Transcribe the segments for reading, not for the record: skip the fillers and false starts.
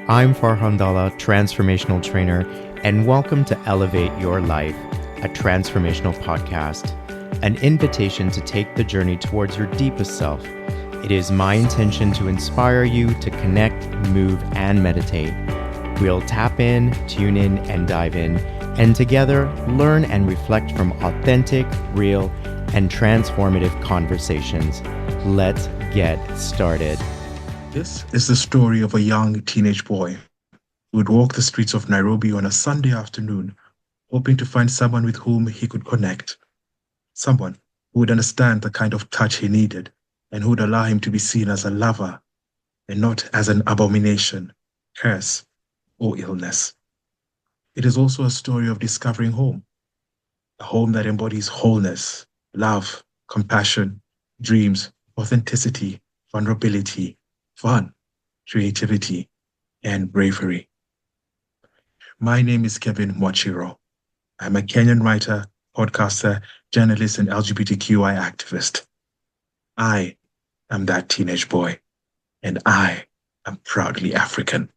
I'm Farhan Dalla, transformational trainer, and welcome to Elevate Your Life, a transformational podcast, an invitation to take the journey towards your deepest self. It is my intention to inspire you to connect, move, and meditate. We'll tap in, tune in, and dive in, and together learn and reflect from authentic, real, and transformative conversations. Let's get started. This is the story of a young teenage boy who would walk the streets of Nairobi on a Sunday afternoon, hoping to find someone with whom he could connect, someone who would understand the kind of touch he needed and who would allow him to be seen as a lover and not as an abomination, curse, or illness. It is also a story of discovering home, a home that embodies wholeness, love, compassion, dreams, authenticity, vulnerability, fun, creativity, and bravery. My name is Mwachiro. I'm a Kenyan writer, podcaster, journalist, and LGBTQI activist. I am that teenage boy, and I am proudly African.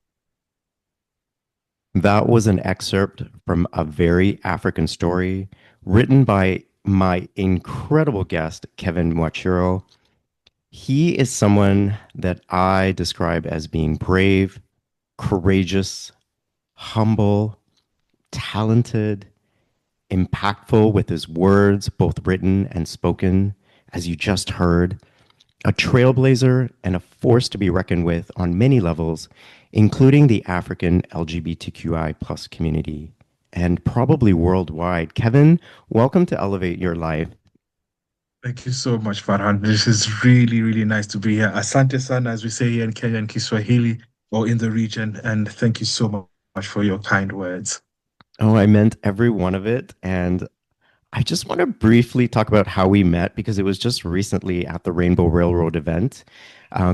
That was an excerpt from a very African story written by my incredible guest, Kevin Mwachiro. He is someone that I describe as being brave, courageous, humble, talented, impactful with his words, both written and spoken, as you just heard, a trailblazer and a force to be reckoned with on many levels, including the African LGBTQI plus community, and probably worldwide. Kevin, welcome to Elevate Your Life. Thank you so much, Farhan. This is really, really nice to be here. Asante sana, as we say here in Kenya and Kiswahili, or in the region. And thank you so much for your kind words. Oh, I meant every one of it. And I just want to briefly talk about how we met because it was just recently at the Rainbow Railroad event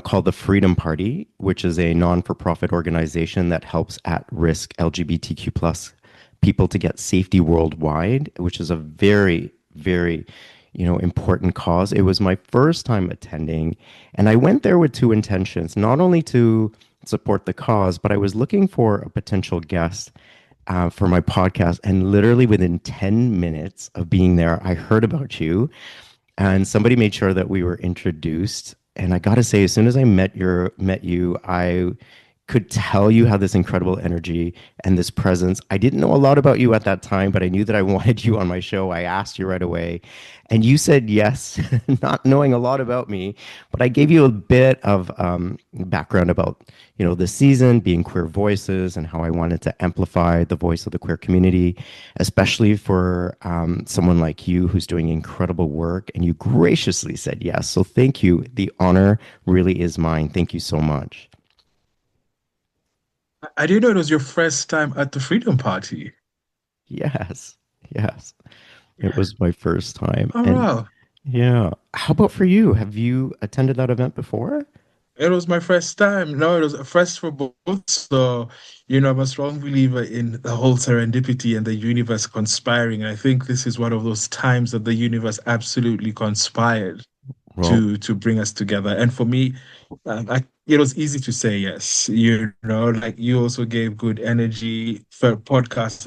called the Freedom Party, which is a non-for-profit organization that helps at-risk LGBTQ plus people to get safety worldwide, which is a very, very important cause. It was my first time attending, and I went there with two intentions, not only to support the cause, but I was looking for a potential guest for my podcast. And literally within 10 minutes of being there, I heard about you, and somebody made sure that we were introduced. And I got to say, as soon as I met you, I could tell you had this incredible energy and this presence. I didn't know a lot about you at that time, but I knew that I wanted you on my show. I asked you right away, and you said yes, not knowing a lot about me, but I gave you a bit of background about, the season, being queer voices, and how I wanted to amplify the voice of the queer community, especially for someone like you who's doing incredible work, and you graciously said yes. So thank you. The honor really is mine. Thank you so much. I didn't know it was your first time at the Freedom Party. Yes. It was my first time. Oh, And wow. yeah. How about for you? Have you attended that event before? It was my first time. No, it was a first for both. So, I'm a strong believer in the whole serendipity and the universe conspiring. I think this is one of those times that the universe absolutely conspired Well, to bring us together. And for me, it was easy to say yes. Like you also gave good energy for podcasts.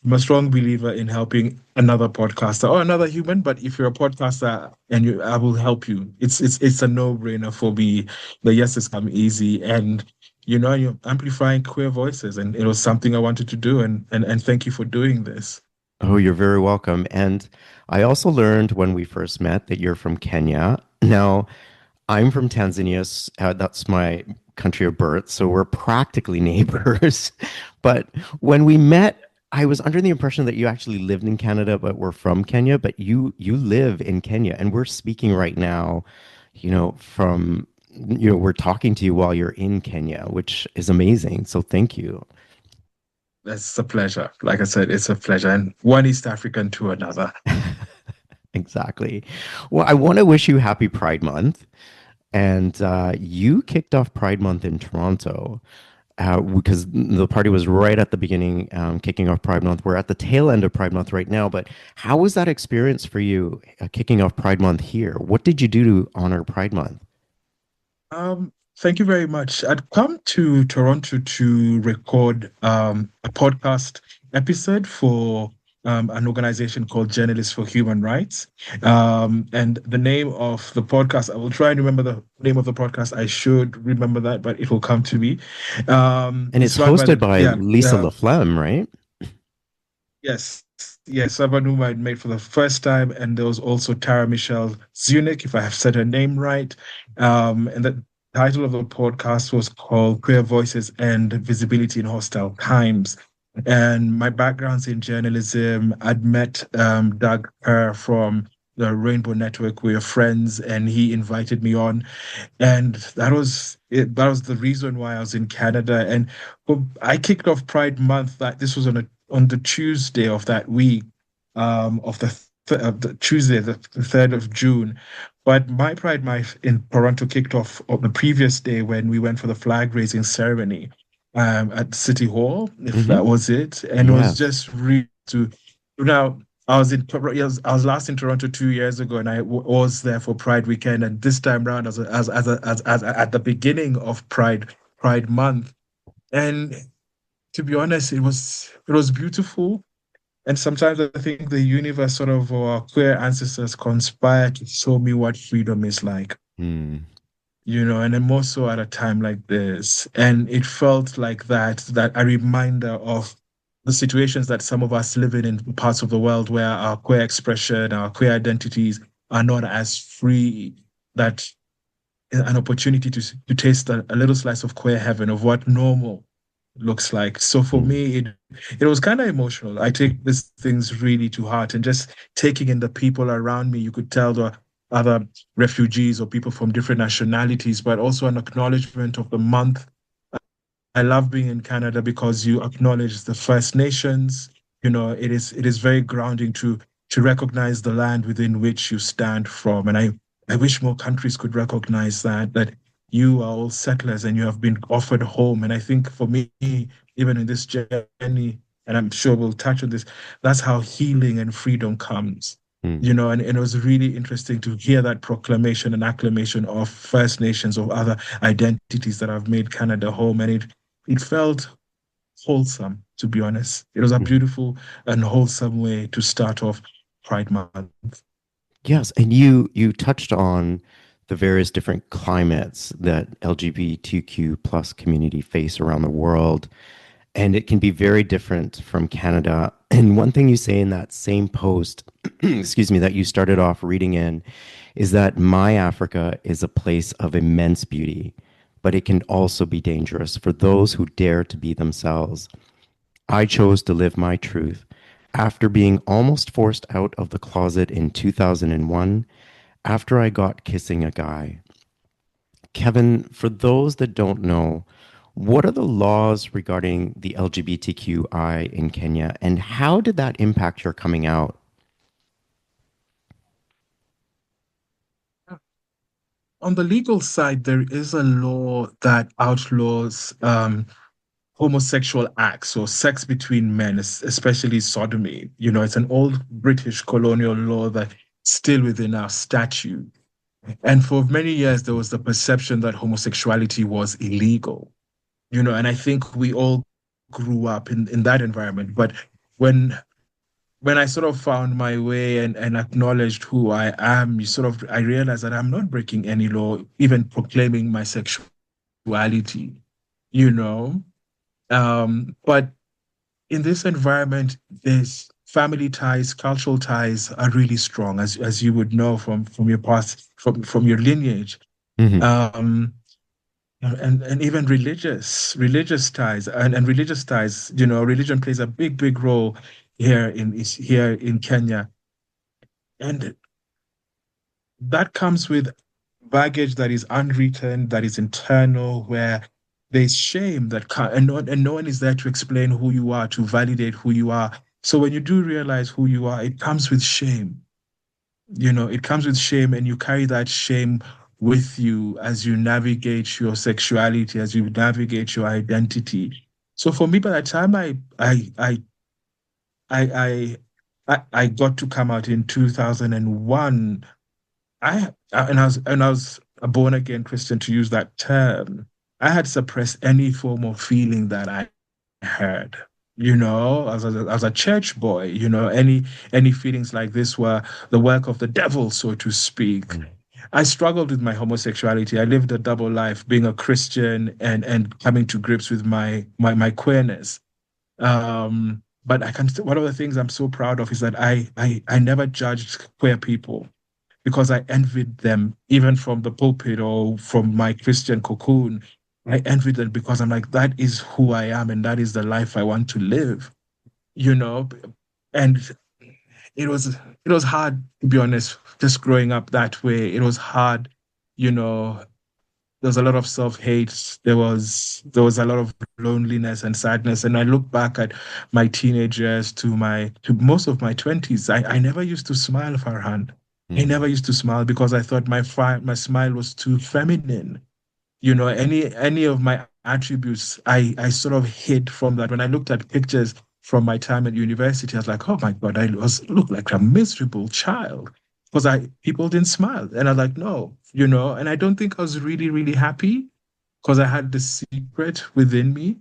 I'm a strong believer in helping another podcaster or another human. But if you're a podcaster and I will help you. It's a no-brainer for me. The yeses come easy, and you're amplifying queer voices, and it was something I wanted to do. And thank you for doing this. oh, you're very welcome. And I also learned when we first met that you're from Kenya. Now, I'm from Tanzania. That's my country of birth. So we're practically neighbors. But when we met, I was under the impression that you actually lived in Canada, but we're from Kenya. But you live in Kenya, and we're speaking right now, from we're talking to you while you're in Kenya, which is amazing. So thank you. It's a pleasure. Like I said, it's a pleasure. And one East African to another. Exactly. Well, I want to wish you happy Pride Month. And you kicked off Pride Month in Toronto because the party was right at the beginning, kicking off Pride Month. We're at the tail end of Pride Month right now. But how was that experience for you kicking off Pride Month here? What did you do to honor Pride Month? Thank you very much. I'd come to Toronto to record a podcast episode for an organization called Journalists for Human Rights. And the name of the podcast, I will try and remember the name of the podcast. I should remember that, but it will come to me. And It's it's run by hosted the, by yeah, Lisa LaFlemme, right? yes, yes, someone whom I'd made for the first time. And there was also Tara Michelle Zunick, if I have said her name right. And the title of the podcast was called Queer Voices and Visibility in Hostile Times. And my background's in journalism. I'd met Doug Kerr from the Rainbow Network. We were friends, and he invited me on. And that was it. That was the reason why I was in Canada. And I kicked off Pride Month. That this was on the Tuesday of that week, of the Tuesday, the 3rd of June. But my Pride Month in Toronto kicked off on the previous day when we went for the flag raising ceremony at City Hall, if Hmm. that was it. And it was Yes. just really to now. I was last in Toronto 2 years ago, and was there for Pride weekend. And this time round, as at the beginning of Pride Month, and to be honest, it was beautiful. And sometimes I think the universe, sort of our queer ancestors, conspired to show me what freedom is like, Mm. and then more so at a time like this. And it felt like that a reminder of the situations that some of us live in parts of the world where our queer expression, our queer identities are not as free, that an opportunity to taste a little slice of queer heaven, of what normal looks like. So for Mm. me, it was kind of emotional. I take these things really to heart, and just taking in the people around me. You could tell the other refugees or people from different nationalities, but also an acknowledgement of the month. I love being in Canada because you acknowledge the First Nations. It is very grounding to recognize the land within which you stand from. And I wish more countries could recognize that you are all settlers and you have been offered home. And I think for me, even in this journey, and I'm sure we'll touch on this, that's how healing and freedom comes. Mm. And it was really interesting to hear that proclamation and acclamation of First Nations, of other identities that have made Canada home. And it felt wholesome, to be honest. It was a Mhm. beautiful and wholesome way to start off Pride Month. Yes, and you touched on the various different climates that LGBTQ plus community face around the world, and it can be very different from Canada. And one thing you say in that same post, excuse me, that you started off reading in, is that my Africa is a place of immense beauty, but it can also be dangerous for those who dare to be themselves. I chose to live my truth after being almost forced out of the closet in 2001 after I got kissing a guy. Kevin, for those that don't know, what are the laws regarding the LGBTQI in Kenya, and how did that impact your coming out? On the legal side, there is a law that outlaws homosexual acts or sex between men, especially sodomy. It's an old British colonial law that's still within our statute. And for many years, there was the perception that homosexuality was illegal. And I think we all grew up in that environment. But when when I sort of found my way and acknowledged who I am, I realized that I'm not breaking any law, even proclaiming my sexuality, you know. But in this environment, there's family ties, cultural ties are really strong, as you would know from your past, from your lineage. Hmm. Um, and even religious ties, and religious ties, religion plays a big role here in Kenya. And that comes with baggage that is unwritten, that is internal, where there's shame that can and no one is there to explain who you are, to validate who you are. So when you do realize who you are, it comes with shame. It comes with shame, and you carry that shame with you as you navigate your sexuality, as you navigate your identity. So for me, by the time I I got to come out in 2001, I and I was a born again Christian, to use that term, I had suppressed any form of feeling that I had. As a church boy, any feelings like this were the work of the devil, so to speak. Mm. I struggled with my homosexuality. I lived a double life, being a Christian and coming to grips with my queerness. But one of the things I'm so proud of is that I never judged queer people because I envied them, even from the pulpit or from my Christian cocoon. I envied them because I'm like, that is who I am and that is the life I want to live, you know? And it was hard, to be honest, just growing up that way. It was hard, you know. There was a lot of self-hate. There was a lot of loneliness and sadness. And I look back at my teenage years to most of my 20s. I never used to smile, Farhan. I Mm. never used to smile because I thought my smile was too feminine. Any of my attributes, I sort of hid from that. When I looked at pictures from my time at university, I was like, oh my God, I looked like a miserable child because I people didn't smile. And I was like, no, and I don't think I was really, really happy because I had this secret within me.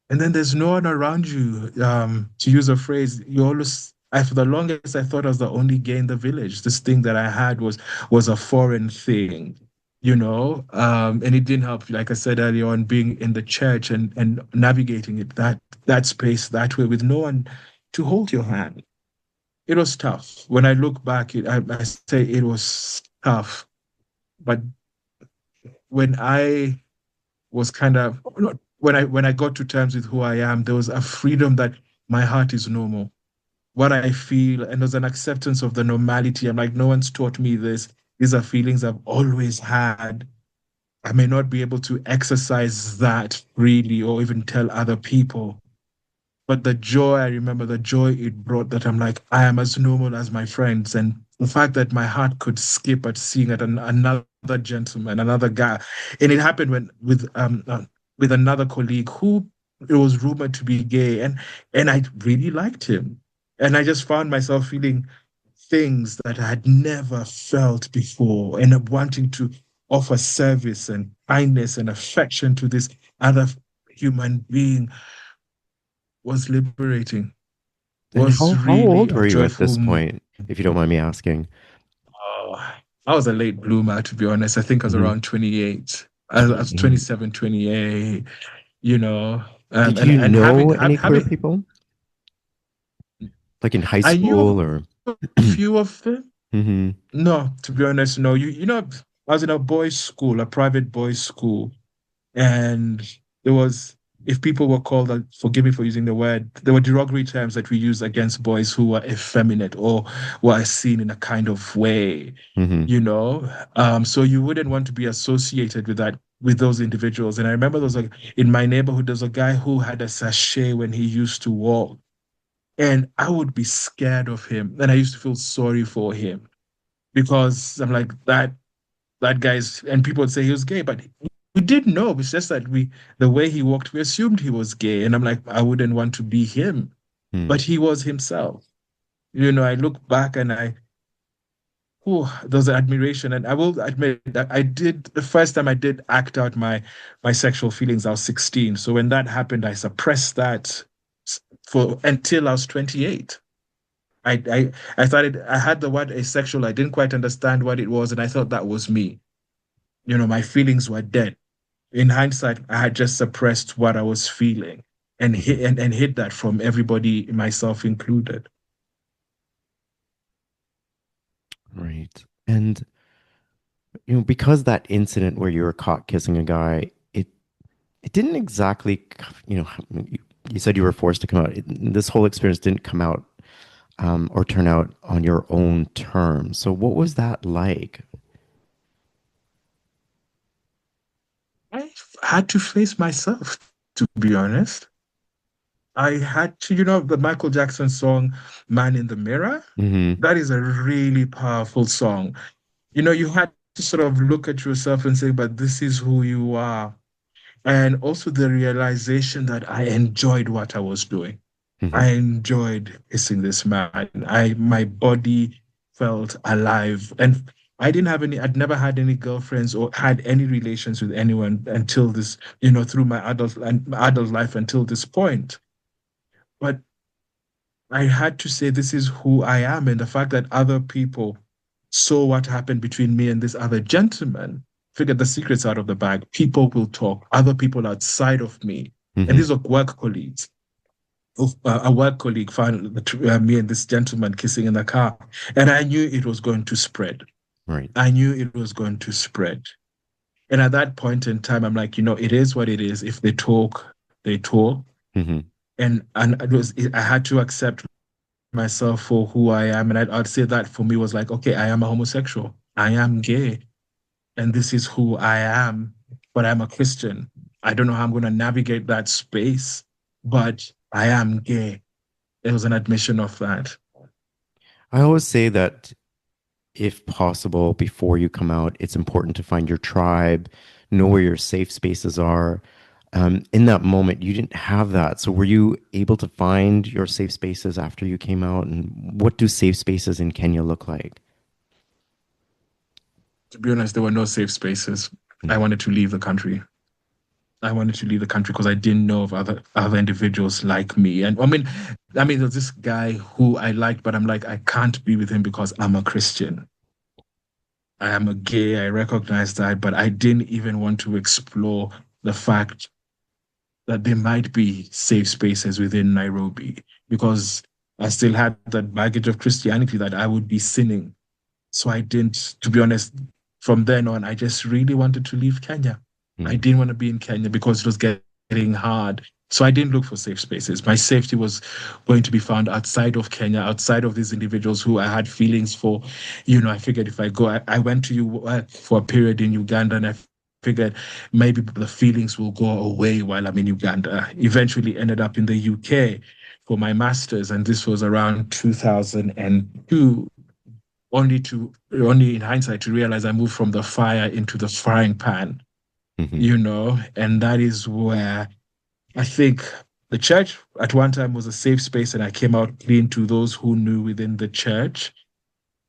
And then there's no one around you. To use a phrase, for the longest, I thought I was the only gay in the village. This thing that I had was a foreign thing, and it didn't help. Like I said earlier on, being in the church and navigating it that space that way with no one to hold your hand. It was tough. When I look back, I say it was tough. But when I was kind of when I got to terms with who I am, there was a freedom that my heart is normal. What I feel, and there's an acceptance of the normality. I'm like, no one's taught me this. These are feelings I've always had. I may not be able to exercise that freely or even tell other people, but the joy, I remember the joy it brought, that I'm like, I am as normal as my friends. And the fact that my heart could skip at seeing another gentleman, another guy. And it happened with another colleague who it was rumored to be gay. And I really liked him. And I just found myself feeling things that I had never felt before and wanting to offer service and kindness and affection to this other human being was liberating, And was how really old a were you at joyful this moment. point, if you don't mind me asking? Oh, I was a late bloomer, to be honest. I think I was Hmm. around 28. I was 28. 27, 28, you know, Did and you and know having any queer having people, like in high I knew school or? a few of them. Hmm. No, to be honest, no. I was in a boys' school, a private boys' school, and there was, if people were called, forgive me for using the word, there were derogatory terms that we use against boys who were effeminate or were seen in a kind of way, Hmm. so you wouldn't want to be associated with those individuals. And I remember there was like in my neighborhood, there's a guy who had a sachet when he used to walk, and I would be scared of him, and I used to feel sorry for him because I'm like that guy's, and people would say he was gay, but we didn't know. It's just that the way he walked, we assumed he was gay. And I'm like, I wouldn't want to be him, but he was himself. I look back and there's admiration. And I will admit that the first time I did act out my sexual feelings, I was 16. So when that happened, I suppressed that for until I was 28. I had the word asexual. I didn't quite understand what it was, and I thought that was me. My feelings were dead. In hindsight, I had just suppressed what I was feeling and Hmm. hid that from everybody, myself included. Right. And because that incident where you were caught kissing a guy, it didn't exactly, you said you were forced to come out. This whole experience didn't come out or turn out on your own terms. So what was that like? I had to face myself, to be honest. I had to, the Michael Jackson song, Man in the Mirror. Hmm. That is a really powerful song. You had to sort of look at yourself and say, but this is who you are. And also the realization that I enjoyed what I was doing. Hmm. I enjoyed kissing this man. My body felt alive. And I didn't have any, I'd never had any girlfriends or had any relations with anyone until this, through my adult life until this point. But I had to say this is who I am. And the fact that other people saw what happened between me and this other gentleman, figured the secrets out of the bag. People will talk, other people outside of me. And Hmm. these are work colleagues. A work colleague found me and this gentleman kissing in the car. And I knew it was going to spread. Right. I knew it was going to spread. And at that point in time, I'm like, it is what it is. If they talk, they talk. Hmm. And I had to accept myself for who I am. And I'd say that for me was like, okay, I am a homosexual. I am gay. And this is who I am. But I'm a Christian. I don't know how I'm going to navigate that space, but I am gay. It was an admission of that. I always say that if possible, before you come out, it's important to find your tribe, know where your safe spaces are. In that moment, you didn't have that. So, were you able to find your safe spaces after you came out? And what do safe spaces in Kenya look like? To be honest, there were no safe spaces. I Mm. wanted to leave the country. I wanted to leave the country because I didn't know of other individuals like me. And there's this guy who I liked, but I'm like, I can't be with him because I'm a Christian. I am a gay. I recognize that, but I didn't even want to explore the fact that there might be safe spaces within Nairobi because I still had that baggage of Christianity that I would be sinning. So I didn't, to be honest, from then on, I just really wanted to leave Kenya. I Mm. didn't want to be in Kenya because it was getting hard. So I didn't look for safe spaces. My safety was going to be found outside of Kenya, outside of these individuals who I had feelings for. I figured if I go, I went to for a period in Uganda and I figured maybe the feelings will go away while I'm in Uganda. Eventually ended up in the UK for my master's, and this was around 2002 only in hindsight to realize I moved from the fire into the frying pan, Hmm. and that is where I think the church at one time was a safe space and I came out clean to those who knew within the church.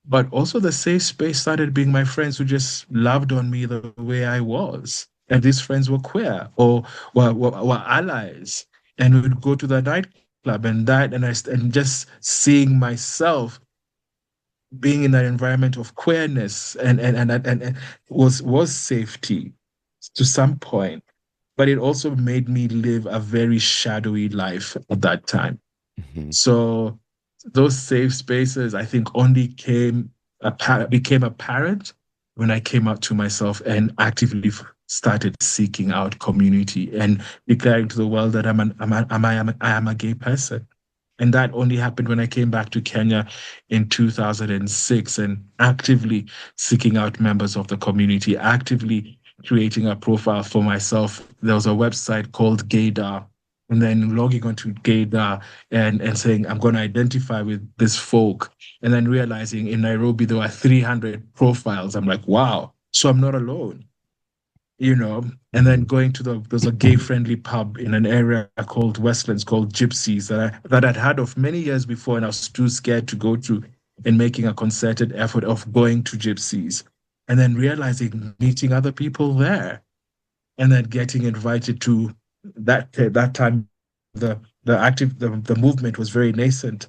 But also the safe space started being my friends who just loved on me the way I was. And these friends were queer or were allies. And we would go to the nightclub and just seeing myself being in that environment of queerness and was safety to some point, but it also made me live a very shadowy life at that time. Hmm. So those safe spaces, I think, only became apparent when I came out to myself and actively started seeking out community and declaring to the world that I am a gay person. And that only happened when I came back to Kenya in 2006 and actively seeking out members of the community, actively creating a profile for myself. There was a website called Gaydar, and then logging onto Gaydar and saying, I'm going to identify with this folk. And then realizing in Nairobi, there were 300 profiles. I'm like, wow, so I'm not alone you know, and then Hmm. going to there's a gay friendly pub in an area called Westlands called Gypsies that I'd heard of many years before, and I was too scared to go to, and making a concerted effort of going to Gypsies, and then realizing meeting other people there, and then getting invited to that time the movement was very nascent.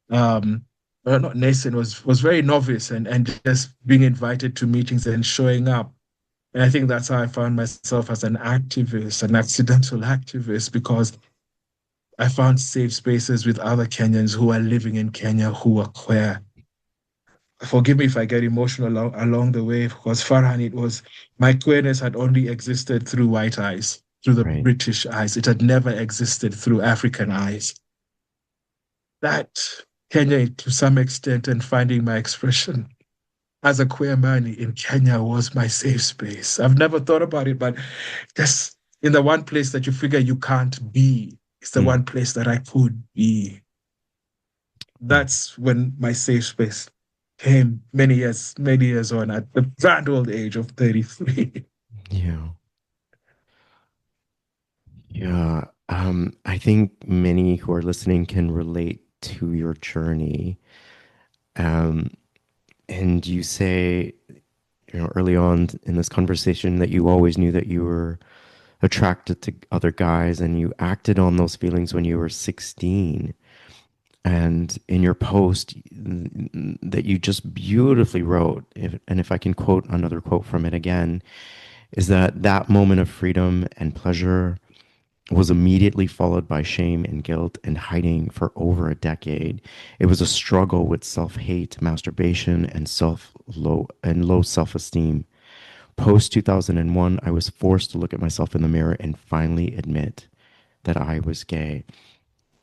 Not nascent was very novice and just being invited to meetings and showing up, and I think that's how I found myself as an activist, an accidental activist, because I found safe spaces with other Kenyans who are living in Kenya who are queer. Forgive me if I get emotional along the way, because Farhan, it was my queerness had only existed through white eyes, through the Right. British eyes. It had never existed through African eyes. That Kenya, to some extent, and finding my expression as a queer man in Kenya was my safe space. I've never thought about it, but just in the one place that you figure you can't be, it's the Mm. one place that I could be. Mm. That's when my safe space came many years on at the grand old age of 33. Yeah. Yeah. I think many who are listening can relate to your journey. Um, and you say early on in this conversation that you always knew that you were attracted to other guys and you acted on those feelings when you were 16. And in your post that you just beautifully wrote, and if I can quote another quote from it again, is that that moment of freedom and pleasure was immediately followed by shame and guilt and hiding for over a decade. It was a struggle with self-hate, masturbation, and low self-esteem. Post 2001, I was forced to look at myself in the mirror and finally admit that I was gay.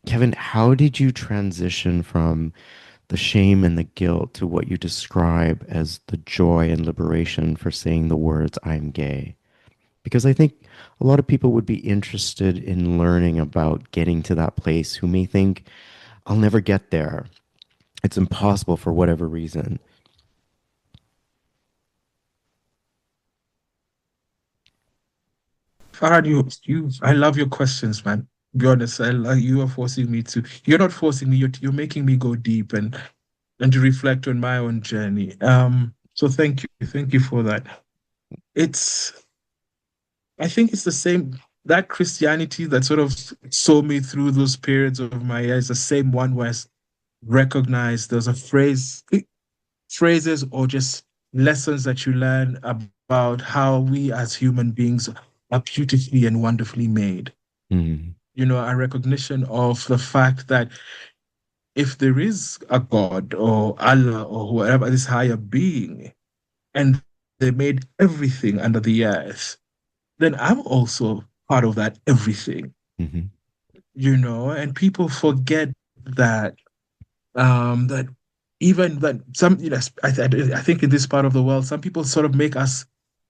Kevin, how did you transition from the shame and the guilt to what you describe as the joy and liberation for saying the words, I'm gay? Because I think a lot of people would be interested in learning about getting to that place who may think, I'll never get there. It's impossible for whatever reason. Farhad, I love your questions, man. Be honest, you are forcing me to. You're not forcing me. You're making me go deep and to reflect on my own journey. So thank you for that. It's, I think it's the same, that Christianity that sort of saw me through those periods of my years, the same one where I recognized there's a phrases or just lessons that you learn about how we as human beings are beautifully and wonderfully made. Mm, A recognition of the fact that if there is a God or Allah or whatever, this higher being, and they made everything under the earth, then I'm also part of that everything, mhm, and people forget that that even that some I think in this part of the world some people sort of make us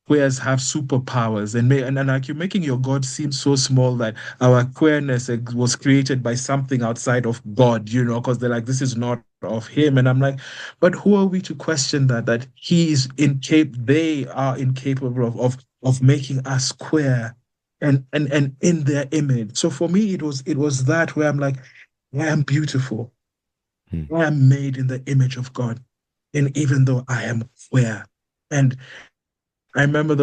queers have superpowers and like you're making your god seem so small that our queerness was created by something outside of god, because they're like this is not of him, and I'm like, but who are we to question that he is they are incapable of making us queer and in their image. So for me it was that where I'm like, I am beautiful. mm, I am made in the image of God, and even though I am queer. And I remember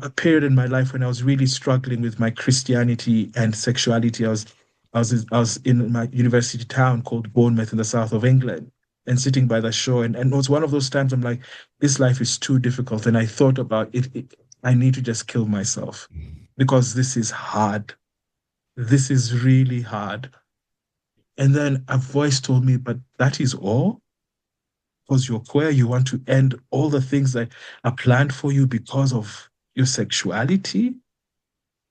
a period in my life when I was really struggling with my Christianity and sexuality. I was in my university town called Bournemouth in the south of England, and sitting by the shore. And it was one of those times I'm like, this life is too difficult. And I thought about it. I need to just kill myself because this is hard. This is really hard. And then a voice told me, but that is all? Because you're queer, you want to end all the things that are planned for you because of your sexuality?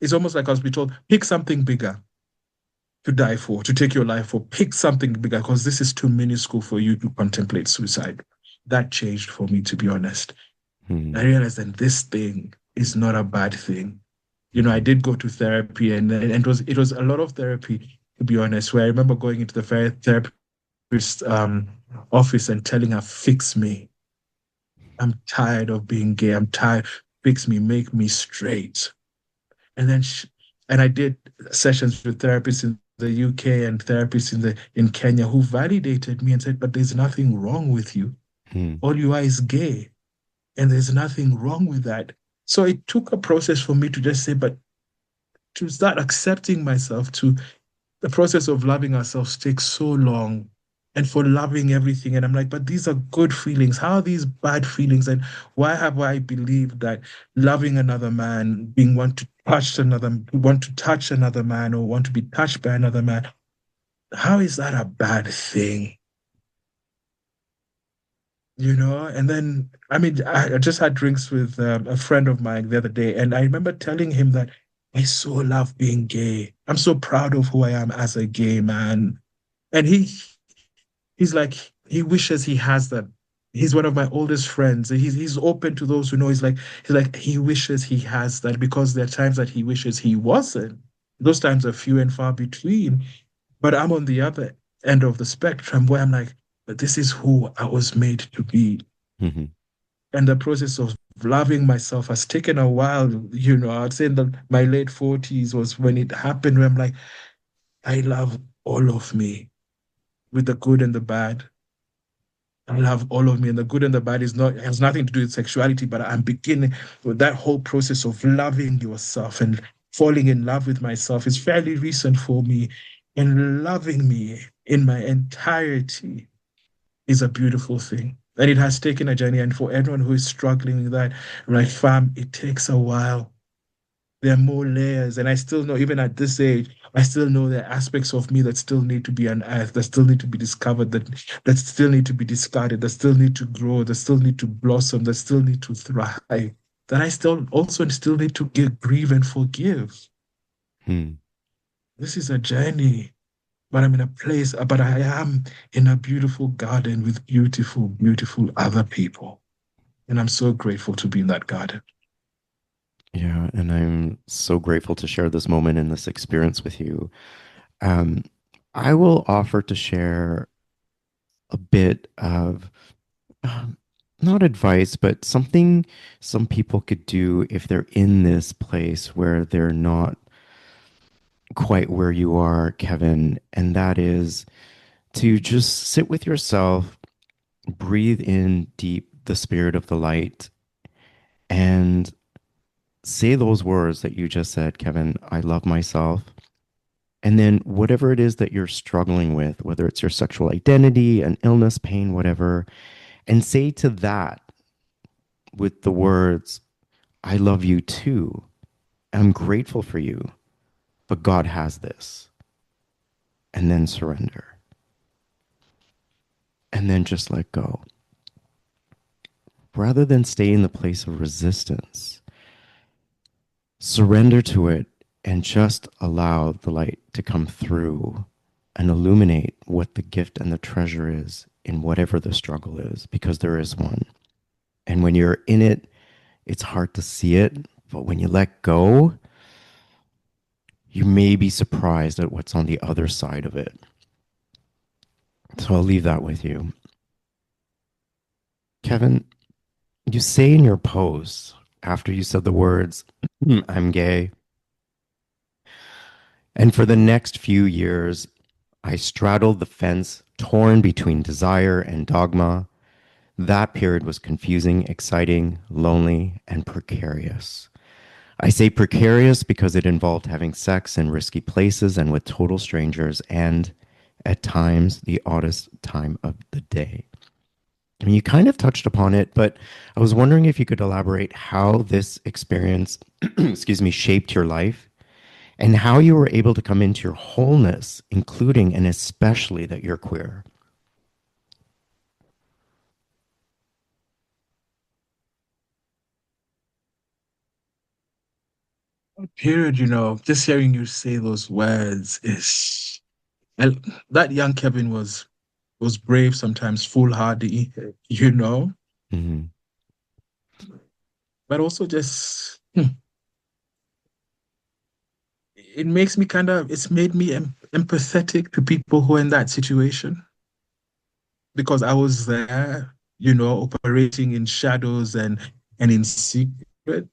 It's almost like I was being told, pick something bigger to die for, to take your life for. Pick something bigger because this is too minuscule for you to contemplate suicide. That changed for me, to be honest. I mm, realized that this thing is not a bad thing. I mhm, did go to therapy, and it was a lot of therapy, to be honest, where I remember going into the therapist office and telling her, fix me. I'm tired of being gay. I'm tired. Fix me, make me straight. And then, and I did sessions with therapists in the UK and therapists in Kenya who validated me and said, "But there's nothing wrong with you. mm, All you are is gay, and there's nothing wrong with that." So it took a process for me to just say, but to start accepting myself, to the process of loving ourselves takes so long, and for loving everything. And I'm like, but these are good feelings. How are these bad feelings? And why have I believed that loving another man, want to touch another man or want to be touched by another man, how is that a bad thing? And then, I mean, I just had drinks with a friend of mine the other day, and I remember telling him that I so love being gay. I'm so proud of who I am as a gay man. And he's like, he wishes he has that. He's one of my oldest friends. He's open to those who know. He's like he wishes he has that because there are times that he wishes he wasn't. Those times are few and far between. But I'm on the other end of the spectrum where I'm like, but this is who I was made to be. mhm, And the process of loving myself has taken a while. I'd say in my late 40s was when it happened, where I'm like, I love all of me with the good and the bad. I love all of me, and the good and the bad is not has nothing to do with sexuality, but I'm beginning with that whole process of loving yourself and falling in love with myself is fairly recent for me. And loving me in my entirety is a beautiful thing. And it has taken a journey. And for everyone who is struggling with that, I'm like, fam, it takes a while. There are more layers. And I still know, even at this age, I still know there are aspects of me that still need to be unearthed, that still need to be discovered, that still need to be discarded, that still need to grow, that still need to blossom, that still need to thrive, that I still also still need to grieve and forgive. Hmm. This is a journey, but I'm in a place, but I am in a beautiful garden with beautiful, beautiful other people. And I'm so grateful to be in that garden. Yeah, and I'm so grateful to share this moment and this experience with you. Um, I will offer to share a bit of um, not advice, but something some people could do if they're in this place where they're not quite where you are, Kevin, and that is to just sit with yourself, breathe in deep the spirit of the light, and say those words that you just said, Kevin. I love myself. And then whatever it is that you're struggling with, whether it's your sexual identity, an illness, pain, whatever, and say to that with the words, I love you too. I'm grateful for you, but God has this. And then surrender. And then just let go. Rather than stay in the place of resistance, surrender to it and just allow the light to come through and illuminate what the gift and the treasure is in whatever the struggle is, because there is one. And when you're in it, it's hard to see it. But when you let go, you may be surprised at what's on the other side of it. So I'll leave that with you. Kevin, you say in your post, after you said the words, I'm gay, and for the next few years, I straddled the fence, torn between desire and dogma. That period was confusing, exciting, lonely, and precarious. I say precarious because it involved having sex in risky places and with total strangers, and at times the oddest time of the day. I mean, you kind of touched upon it, but I was wondering if you could elaborate how this experience, excuse me, shaped your life and how you were able to come into your wholeness, including and especially that you're queer. Period, just hearing you say those words is and that young Kevin was brave, sometimes foolhardy, you know, Mm-hmm. but also just it makes me it's made me empathetic to people who are in that situation because I was there, operating in shadows and in secret.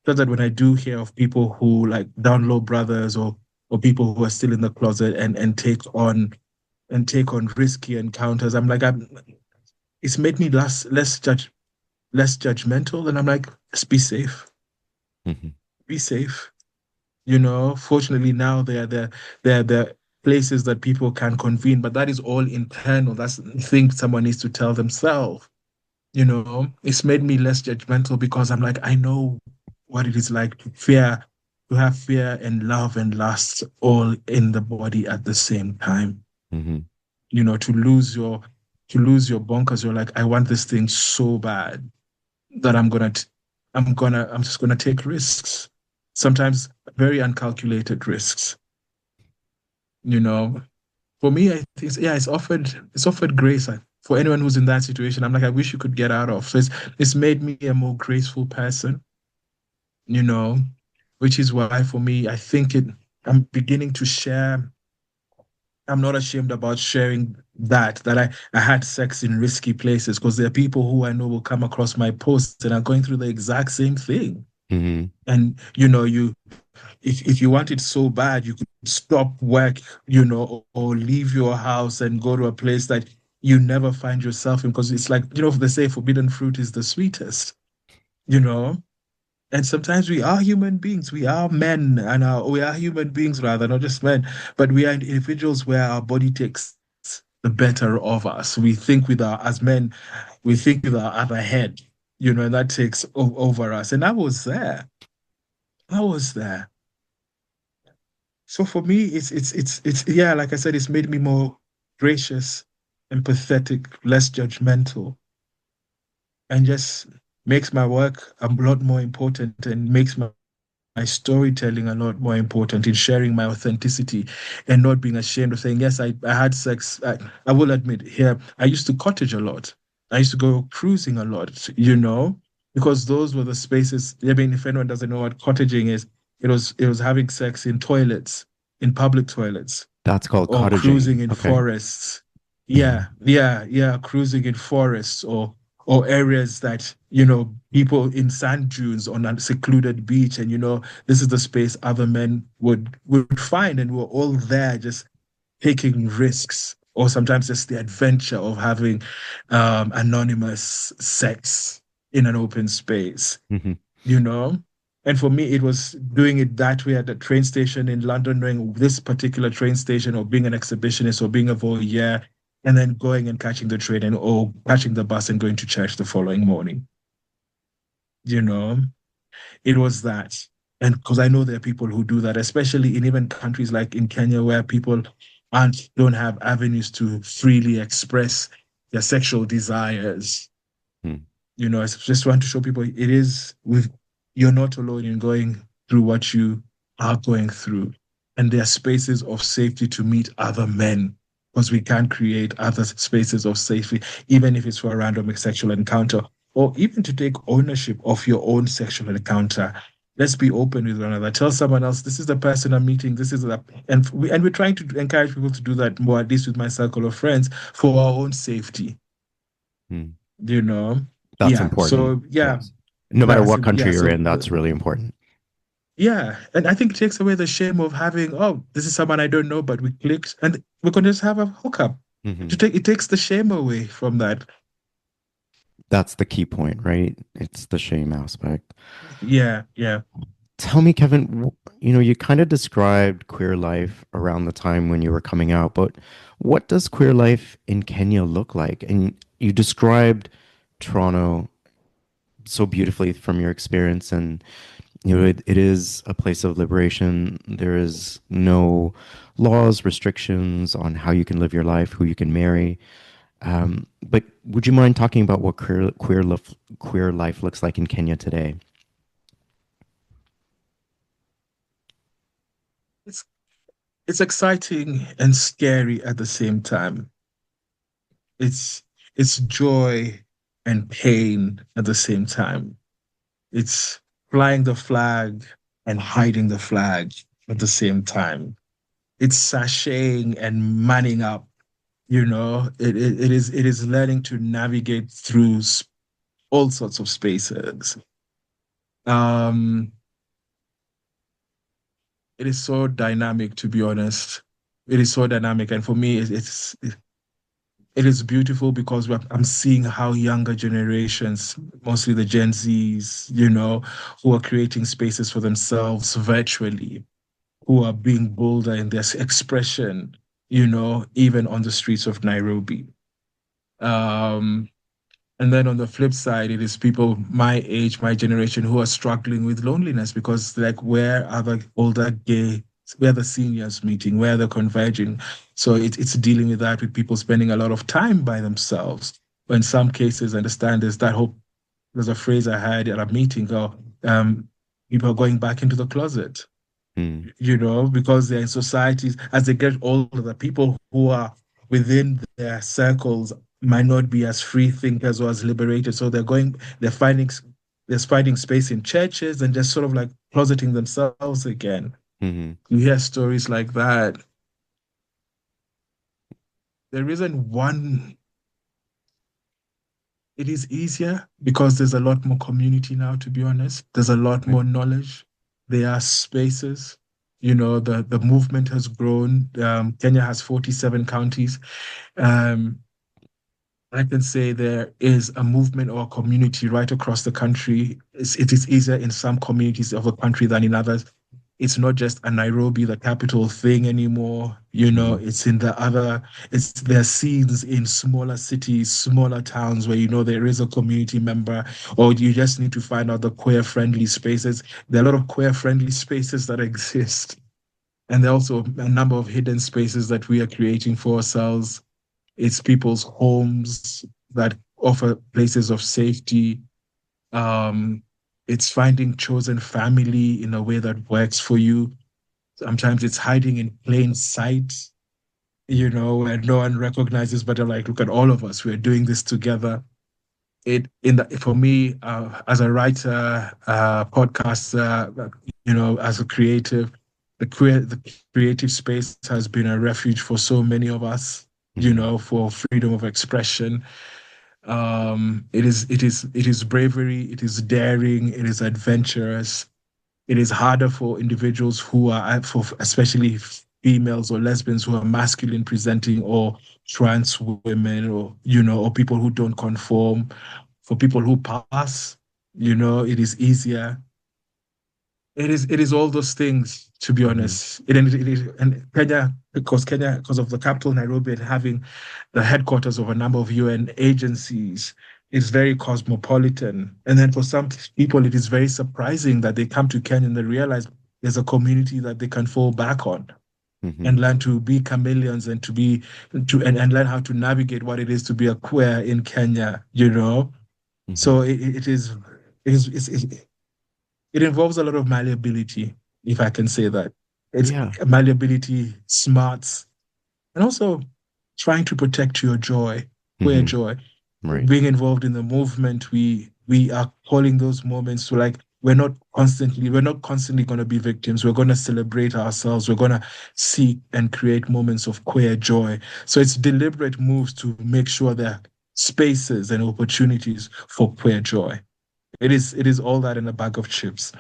So that when I do hear of people who like down low brothers or people who are still in the closet and take on risky encounters, it's made me less judgmental, and I'm like, just Mm-hmm. be safe. Fortunately now there are places that people can convene, but that is all internal. That's the thing someone needs to tell themselves. It's made me less judgmental because I'm like, I know what it is like to have fear and love and lust all in the body at the same time. Mm-hmm. To lose your bonkers. You're like, I want this thing so bad that I'm just gonna take risks. Sometimes very uncalculated risks. You know, for me, I think yeah, it's offered grace for anyone who's in that situation. I'm like, I wish you could get out of. So it's made me a more graceful person. You know, which is why for me, I think I'm beginning to share. I'm not ashamed about sharing that I had sex in risky places because there are people who I know will come across my posts and are going through the exact same thing. Mm-hmm. And if you want it so bad, you could stop work, or leave your house and go to a place that you never find yourself in, because it's like, they say forbidden fruit is the sweetest, you know? And sometimes we are human beings. We are men, and we are human beings rather, not just men. But we are individuals where our body takes the better of us. We think with our, as men, we think with our other head, and that takes over us. And I was there. I was there. So for me, it's yeah, like I said, it's made me more gracious, empathetic, less judgmental, and just makes my work a lot more important and makes my storytelling a lot more important in sharing my authenticity and not being ashamed of saying, yes, I had sex. I will admit here, I used to cottage a lot. I used to go cruising a lot, because those were the spaces. I mean, if anyone doesn't know what cottaging is, it was having sex in toilets, in public toilets, That's called or cruising cottaging. in Okay. forests. Yeah, cruising in forests or areas that, people in sand dunes on a secluded beach, and this is the space other men would find, and we're all there just taking risks, or sometimes just the adventure of having anonymous sex in an open space, Hmm. you know? And for me, it was doing it that way at the train station in London, knowing this particular train station, or being an exhibitionist, or being a voyeur, and then going and catching the train, and or catching the bus and going to church the following morning. You know, it was that. And because I know there are people who do that, especially in even countries like in Kenya, where people don't have avenues to freely express their sexual desires. I just want to show people you're not alone in going through what you are going through. And there are spaces of safety to meet other men, because we can create other spaces of safety, even if it's for a random sexual encounter, or even to take ownership of your own sexual encounter. Let's be open with one another. Tell someone else, this is the person I'm meeting. This is that, and we're trying to encourage people to do that more, at least with my circle of friends, for our own safety. Mm. You know, That's yeah. important. So yeah, Yes. No matter what yeah. country you're So in, that's really important. yeah, and I think it takes away the shame of having, oh, this is someone I don't know, but we clicked and we can just have a hookup. Hmm. It takes the shame away from that. That's the key point, right? It's the shame aspect. Yeah, yeah. Tell me, Kevin, you kind of described queer life around the time when you were coming out, but what does queer life in Kenya look like? And you described Toronto so beautifully from your experience, and it is a place of liberation. There is no laws, restrictions on how you can live your life, who you can marry. But would you mind talking about what queer life looks like in Kenya today? It's it's exciting and scary at the same time. It's it's joy and pain at the same time. It's flying the flag and hiding the flag at the same time. It's sashaying and manning up. It is learning to navigate through all sorts of spaces. Um, it is so dynamic, to be honest. It is so dynamic, and for me, it is beautiful because I'm seeing how younger generations, mostly the Gen Zs, who are creating spaces for themselves virtually, who are being bolder in their expression, even on the streets of Nairobi. Um, And then on the flip side, it is people my age, my generation, who are struggling with loneliness, because, like, where are the older gay, where are the seniors meeting, where are they converging? So it's dealing with that, with people spending a lot of time by themselves. But in some cases, I understand there's that hope. There's a phrase I had at a meeting, people are going back into the closet, Mm. because they're in societies. As they get older, the people who are within their circles might not be as free thinkers or as liberated. So they're finding space in churches and just sort of like closeting themselves again. Hmm. You hear stories like that. There isn't one. It is easier because there's a lot more community now, to be honest. There's a lot Right. more knowledge. There are spaces. The movement has grown. Kenya has 47 counties. Um, I can say there is a movement or a community right across the country. It is easier in some communities of the country than in others. It's not just a Nairobi, the capital thing anymore. Hmm. It's in the other, it's there are scenes in smaller cities, smaller towns where there is a community member, or you just need to find out the queer friendly spaces. There are a lot of queer friendly spaces that exist. And there are also a number of hidden spaces that we are creating for ourselves. It's people's homes that offer places of safety. Um, it's finding chosen family in a way that works for you. Sometimes it's hiding in plain sight, where no one recognizes, but they're like, look at all of us. We're doing this together. For me, as a writer, podcaster, as a creative, the creative space has been a refuge for so many of us, Hmm. for freedom of expression. It is bravery, it is daring, it is adventurous. It is harder for individuals who are, for especially females or lesbians who are masculine presenting, or trans women, or or people who don't conform. For people who pass, it is easier. It is all those things, to be Hmm. honest. And Kenya, because of the capital Nairobi and having the headquarters of a number of UN agencies, is very cosmopolitan. And then for some people, it is very surprising that they come to Kenya and they realize there's a community that they can fall back on Hmm. and learn to be chameleons and and learn how to navigate what it is to be a queer in Kenya. Hmm. So it involves a lot of malleability, if I can say that. It's Yeah. malleability, smarts, and also trying to protect your joy, queer Hmm. joy. Right. Being involved in the movement, we are calling those moments to, like, we're not constantly going to be victims. We're going to celebrate ourselves. We're going to seek and create moments of queer joy. So it's deliberate moves to make sure there are spaces and opportunities for queer joy. It is all that in a bag of chips.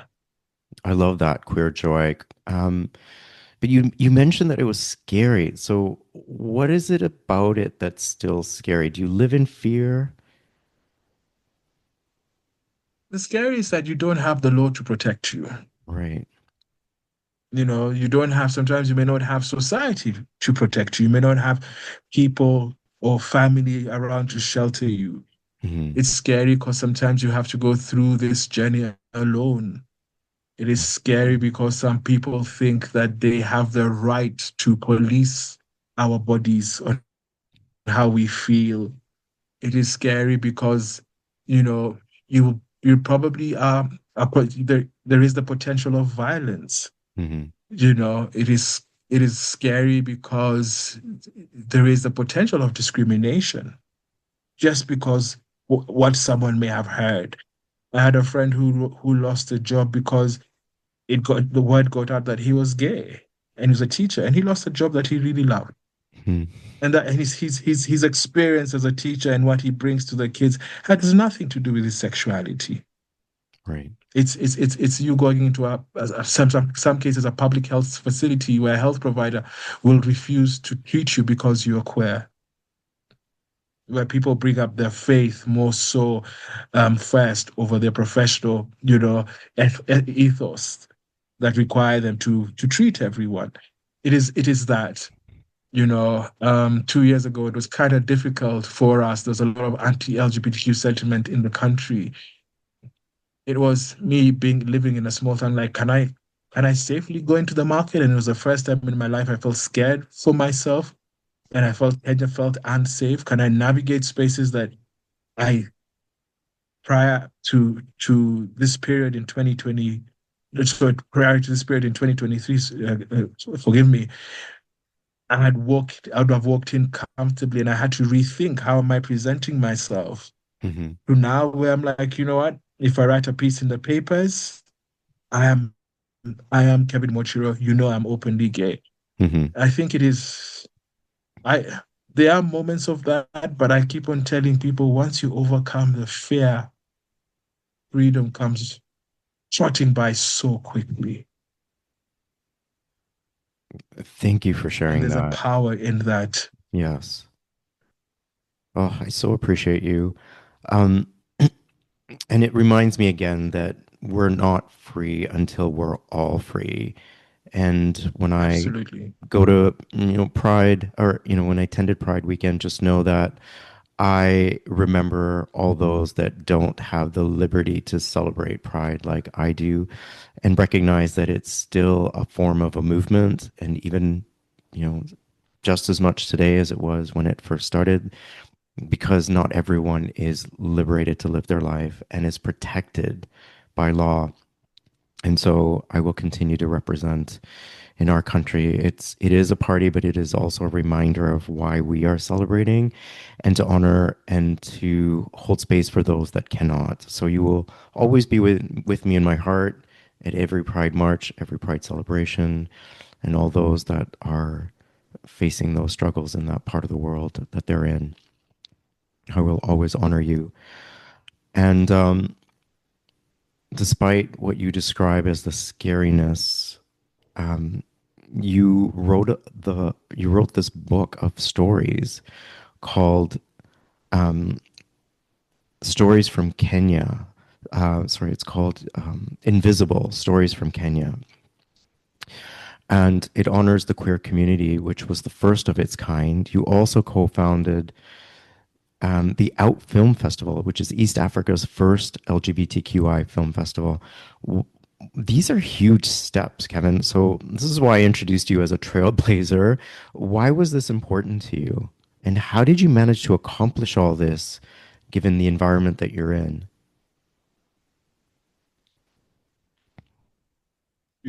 I love that queer joy. But you mentioned that it was scary. So what is it about it that's still scary? Do you live in fear? The scary is that you don't have the law to protect you. Right. You don't have, sometimes you may not have society to protect you. You may not have people or family around to shelter you. Hmm. It's scary because sometimes you have to go through this journey alone. It is scary because some people think that they have the right to police our bodies on how we feel. It is scary because, you know, you probably there is the potential of violence. Hmm. It is scary because there is the potential of discrimination just because what someone may have heard. I had a friend who lost a job because the word got out that he was gay and he was a teacher, and he lost a job that he really loved. Hmm. And his experience as a teacher and what he brings to the kids has nothing to do with his sexuality. Right. It's you going into some cases a public health facility where a health provider will refuse to treat you because you're queer, where people bring up their faith more so first over their professional, ethos that require them to treat everyone. It is that. 2 years ago, it was kind of difficult for us. There's a lot of anti-LGBTQ sentiment in the country. It was me being living in a small town. Like, can I safely go into the market? And it was the first time in my life I felt scared for myself, and I felt unsafe. Can I navigate spaces that I prior to this period in 2020? So prior to this period in 2023, forgive me, I would have walked in comfortably, and I had to rethink, how am I presenting myself Hmm. to now where I'm like, you know what? If I write a piece in the papers, I am I am Kevin Mwachiro. I'm openly gay. Hmm. I think it is. I There are moments of that, but I keep on telling people, once you overcome the fear, freedom comes trotting by so quickly, Thank you for and sharing there's a that. power in that. Yes. Oh, I so appreciate you. Um, and it reminds me again that we're not free until we're all free. And when I Absolutely. go to, Pride, or, when I attended Pride weekend, just know that I remember all those that don't have the liberty to celebrate Pride like I do, and recognize that it's still a form of a movement, and even, you know, just as much today as it was when it first started, because not everyone is liberated to live their life and is protected by law. And so I will continue to represent in our country. It is a party, but it is also a reminder of why we are celebrating, and to honor and to hold space for those that cannot. So you will always be with me in my heart at every Pride March, every Pride celebration, and all those that are facing those struggles in that part of the world that they're in. I will always honor you. And despite what you describe as the scariness, um, you wrote this book of stories called um, Stories from Kenya. Sorry, it's called Invisible Stories from Kenya. And it honors the queer community, which was the first of its kind. You also co founded the Out Film Festival, which is East Africa's first LGBTQI film festival. These are huge steps, Kevin. So, this is why I introduced you as a trailblazer. Why was this important to you? And how did you manage to accomplish all this given the environment that you're in?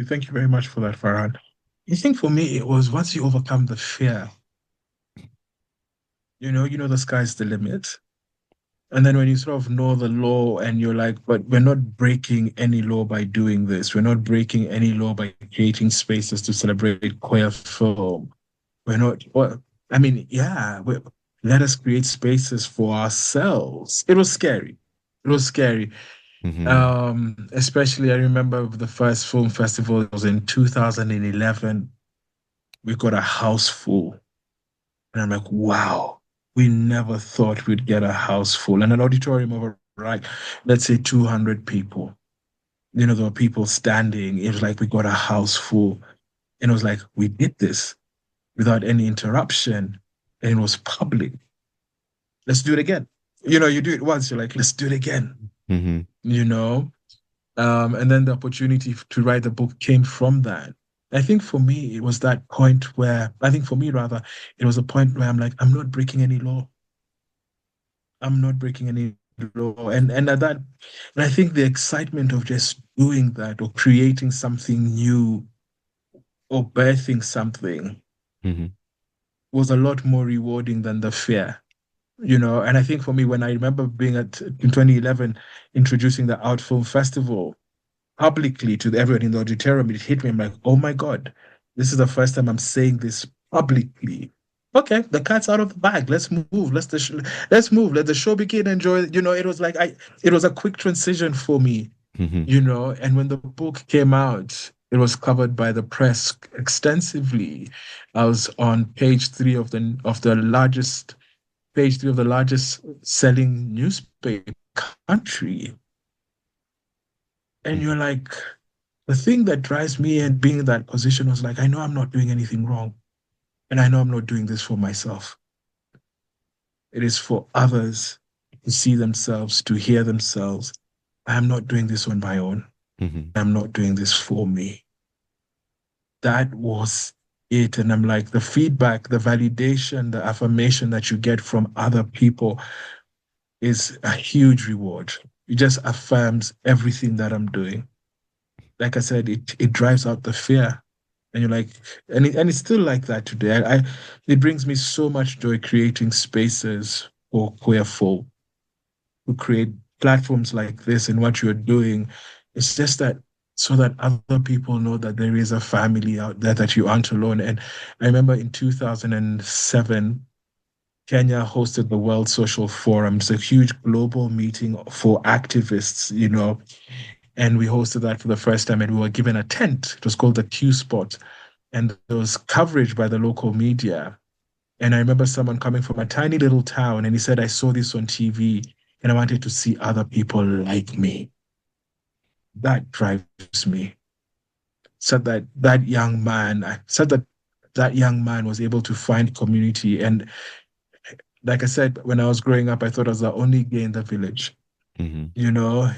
Thank you very much for that, Farhan. I think for me, it was once you overcome the fear, the sky's the limit. And then when you sort of know the law and you're like, but we're not breaking any law by doing this. We're not breaking any law by creating spaces to celebrate queer film. We're not, well, I mean, yeah, let us create spaces for ourselves. It was scary. It was scary. Hmm. Especially I remember the first film festival, it was in 2011. We got a house full. And I'm like, wow, we never thought we'd get a house full. And an auditorium of, like, let's say 200 people. There were people standing. It was like we got a house full. And it was like, we did this without any interruption. And it was public. Let's do it again. You do it once, you're like, let's do it again. Hmm. You know? And then the opportunity to write the book came from that. I think for me, it was that point where, I think for me, rather, it was a point where I'm like, I'm not breaking any law. I'm not breaking any law. And at that, and I think the excitement of just doing that or creating something new or birthing something Hmm. was a lot more rewarding than the fear. And I think for me, when I remember being in 2011, introducing the Out Film Festival publicly to everyone in the auditorium, it hit me. I'm like, oh my God, this is the first time I'm saying this publicly. Okay, the cat's out of the bag. Let's move. Let's move. Let the show begin. Enjoy. It was like it was a quick transition for me. Hmm. And when the book came out, it was covered by the press extensively. I was on page three of the largest selling newspaper country. And you're like, the thing that drives me and being in that position was like, I know I'm not doing anything wrong. And I know I'm not doing this for myself. It is for others to see themselves, to hear themselves. I am not doing this on my own. Hmm. I'm not doing this for me. That was it. And I'm like, the feedback, the validation, the affirmation that you get from other people is a huge reward. It just affirms everything that I'm doing. Like I said, it drives out the fear. And you're like, and it's still like that today. It brings me so much joy creating spaces for queer folk who create platforms like this and what you're doing. It's just that so that other people know that there is a family out there, that you aren't alone. And I remember in 2007, Kenya hosted the World Social Forum. It's a huge global meeting for activists. And we hosted that for the first time, and we were given a tent. It was called the Q Spot, and there was coverage by the local media. And I remember someone coming from a tiny little town and he said, I saw this on TV and I wanted to see other people like me. That drives me. Said that that young man, I said that that young man was able to find community. And like I said, when I was growing up, I thought I was the only gay in the village. Hmm. You know,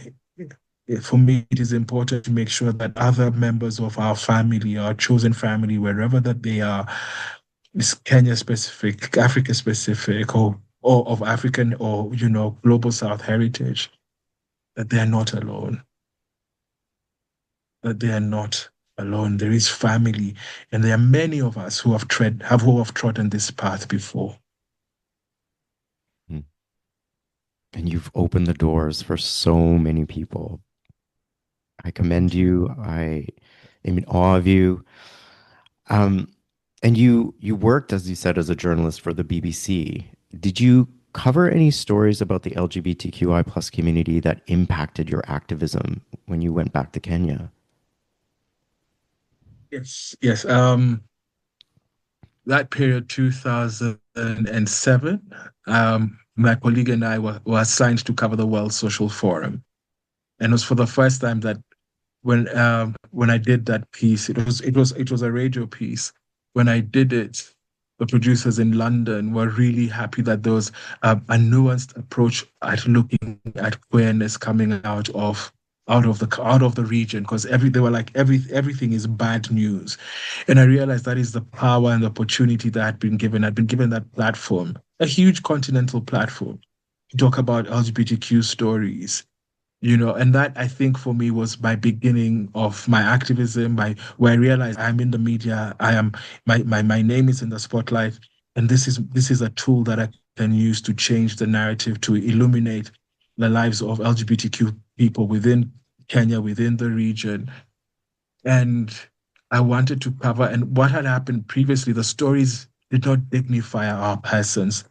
for me, it is important to make sure that other members of our family, our chosen family, wherever that they are, is Kenya specific, Africa specific, or of African or, global South heritage, that they are not alone, that they are not alone. There is family, and there are many of us who have trodden this path before. And you've opened the doors for so many people. I commend Thank you. you. I am in awe of you. Um, and you worked, as you said, as a journalist for the BBC. Did you cover any stories about the LGBTQI plus community that impacted your activism when you went back to Kenya? Yes, yes. That period, 2007, my colleague and I were assigned to cover the World Social Forum. And it was for the first time that when I did that piece, it was a radio piece. When I did it, the producers in London were really happy that there was a nuanced approach at looking at queerness coming out of the region, because they were like everything is bad news. And I realized that is the power and the opportunity that had been given. I'd been given that platform, a huge continental platform, to talk about LGBTQ stories, and that I think for me was my beginning of my activism, where I realized I'm in the media, I am my name is in the spotlight, and this is a tool that I can use to change the narrative, to illuminate the lives of LGBTQ people within Kenya, within the region. And I wanted to cover, and what had happened previously, the stories did not dignify our persons.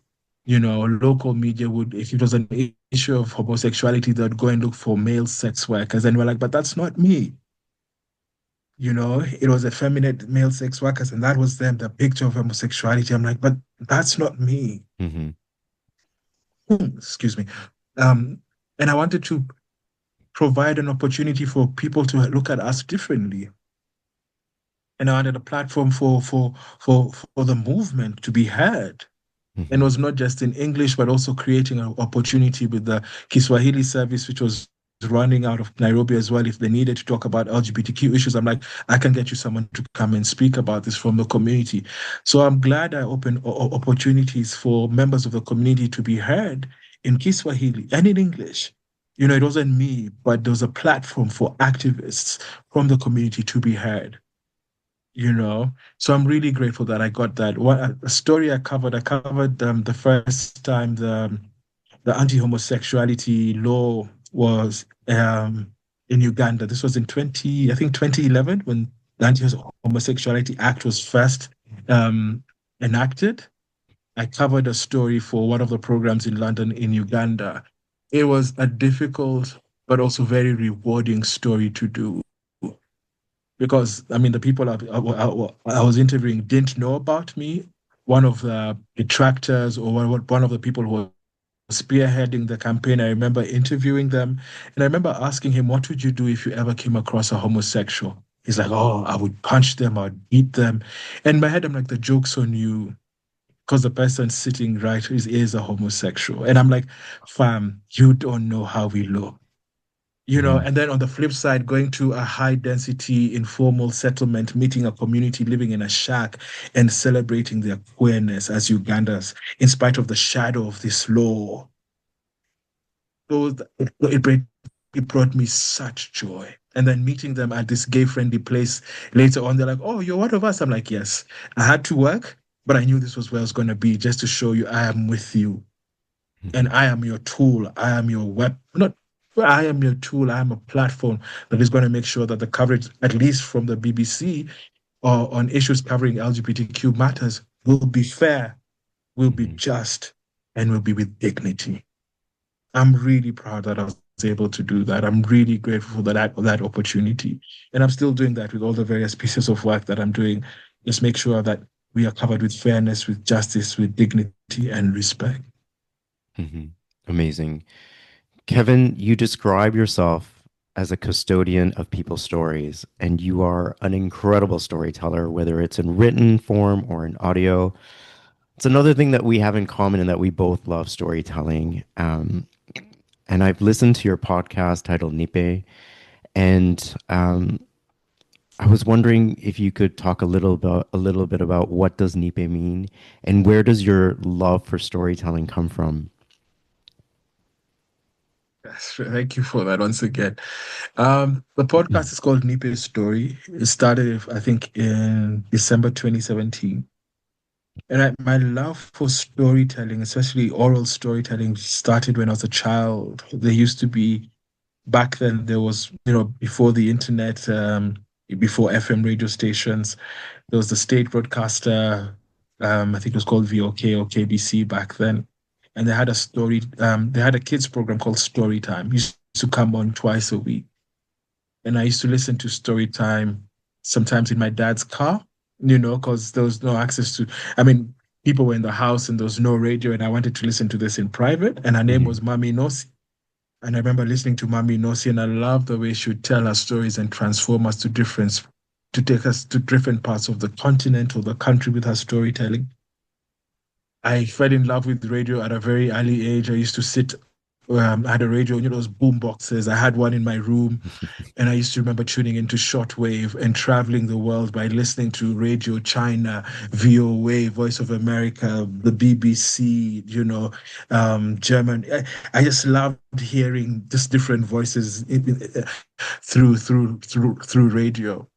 Local media would, if it was an issue of homosexuality, they'd go and look for male sex workers. And we're like, but that's not me. It was effeminate male sex workers, and that was them, the picture of homosexuality. I'm like, but that's not me. Hmm. Excuse me. Um, and I wanted to provide an opportunity for people to look at us differently. And I wanted a platform for the movement to be heard. And it Hmm. was not just in English, but also creating an opportunity with the Kiswahili service, which was running out of Nairobi as well. If they needed to talk about LGBTQ issues, I'm like, I can get you someone to come and speak about this from the community. So I'm glad I opened opportunities for members of the community to be heard in Kiswahili and in English. It wasn't me, but there was a platform for activists from the community to be heard. So I'm really grateful that I got that. What a story I covered the first time the anti-homosexuality law was in Uganda. This was in 2011, when the Anti-Homosexuality Act was first um, enacted. I covered a story for one of the programs in London in Uganda. It was a difficult but also very rewarding story to do, because I mean the people I was interviewing didn't know about me. One of the detractors, or one of the people who was spearheading the campaign, I remember interviewing them, and I remember asking him, "What would you do if you ever came across a homosexual?" He's like, "Oh, I would punch them, I'd beat them." And in my head, I'm like, "The joke's on you, because the person sitting right is a homosexual." And I'm like, "Fam, you don't know how we look." And then on the flip side, going to a high density informal settlement, meeting a community living in a shack and celebrating their queerness as Ugandans, in spite of the shadow of this law. It brought me such joy. And then meeting them at this gay friendly place later on, they're like, "Oh, you're one of us." I'm like, "Yes, I had to work, but I knew this was where I was going to be, just to show you I am with you. And Hmm. I am your tool. I am your web. Not, I am your tool. I am a platform that is going to make sure that the coverage, at least from the BBC, or on issues covering LGBTQ matters, will be fair, will be Hmm. just, and will be with dignity." I'm really proud that I was able to do that. I'm really grateful for that opportunity. And I'm still doing that with all the various pieces of work that I'm doing. Just make sure that we are covered with fairness, with justice, with dignity and respect. Hmm. Amazing. Kevin, you describe yourself as a custodian of people's stories, and you are an incredible storyteller, whether it's in written form or in audio. It's another thing that we have in common in that we both love storytelling. And I've listened to your podcast titled Nipe, and I was wondering if you could talk a little bit about what does Nipe mean, and where does your love for storytelling come from? Yes, thank you for that once again. The podcast is called Nipe Story. It started, I think, in December 2017. And my love for storytelling, especially oral storytelling, started when I was a child. There used to be, back then, there was, before the internet, before FM radio stations, there was the state broadcaster, I think it was called VOK or KBC back then. And they had a kids program called Story Time. It used to come on twice a week. And I used to listen to story time sometimes in my dad's car, because there was no access to, I mean, people were in the house and there was no radio, and I wanted to listen to this in private. And her name Mhm. was Mami Nosi. And I remember listening to Mami Nosi, and I loved the way she would tell her stories and transform us to take us to different parts of the continent or the country with her storytelling. I fell in love with radio at a very early age. I used to sit, I had a radio, those boom boxes. I had one in my room. And I used to remember tuning into shortwave and traveling the world by listening to Radio China, VOA, Voice of America, the BBC, German. I just loved hearing just different voices through radio.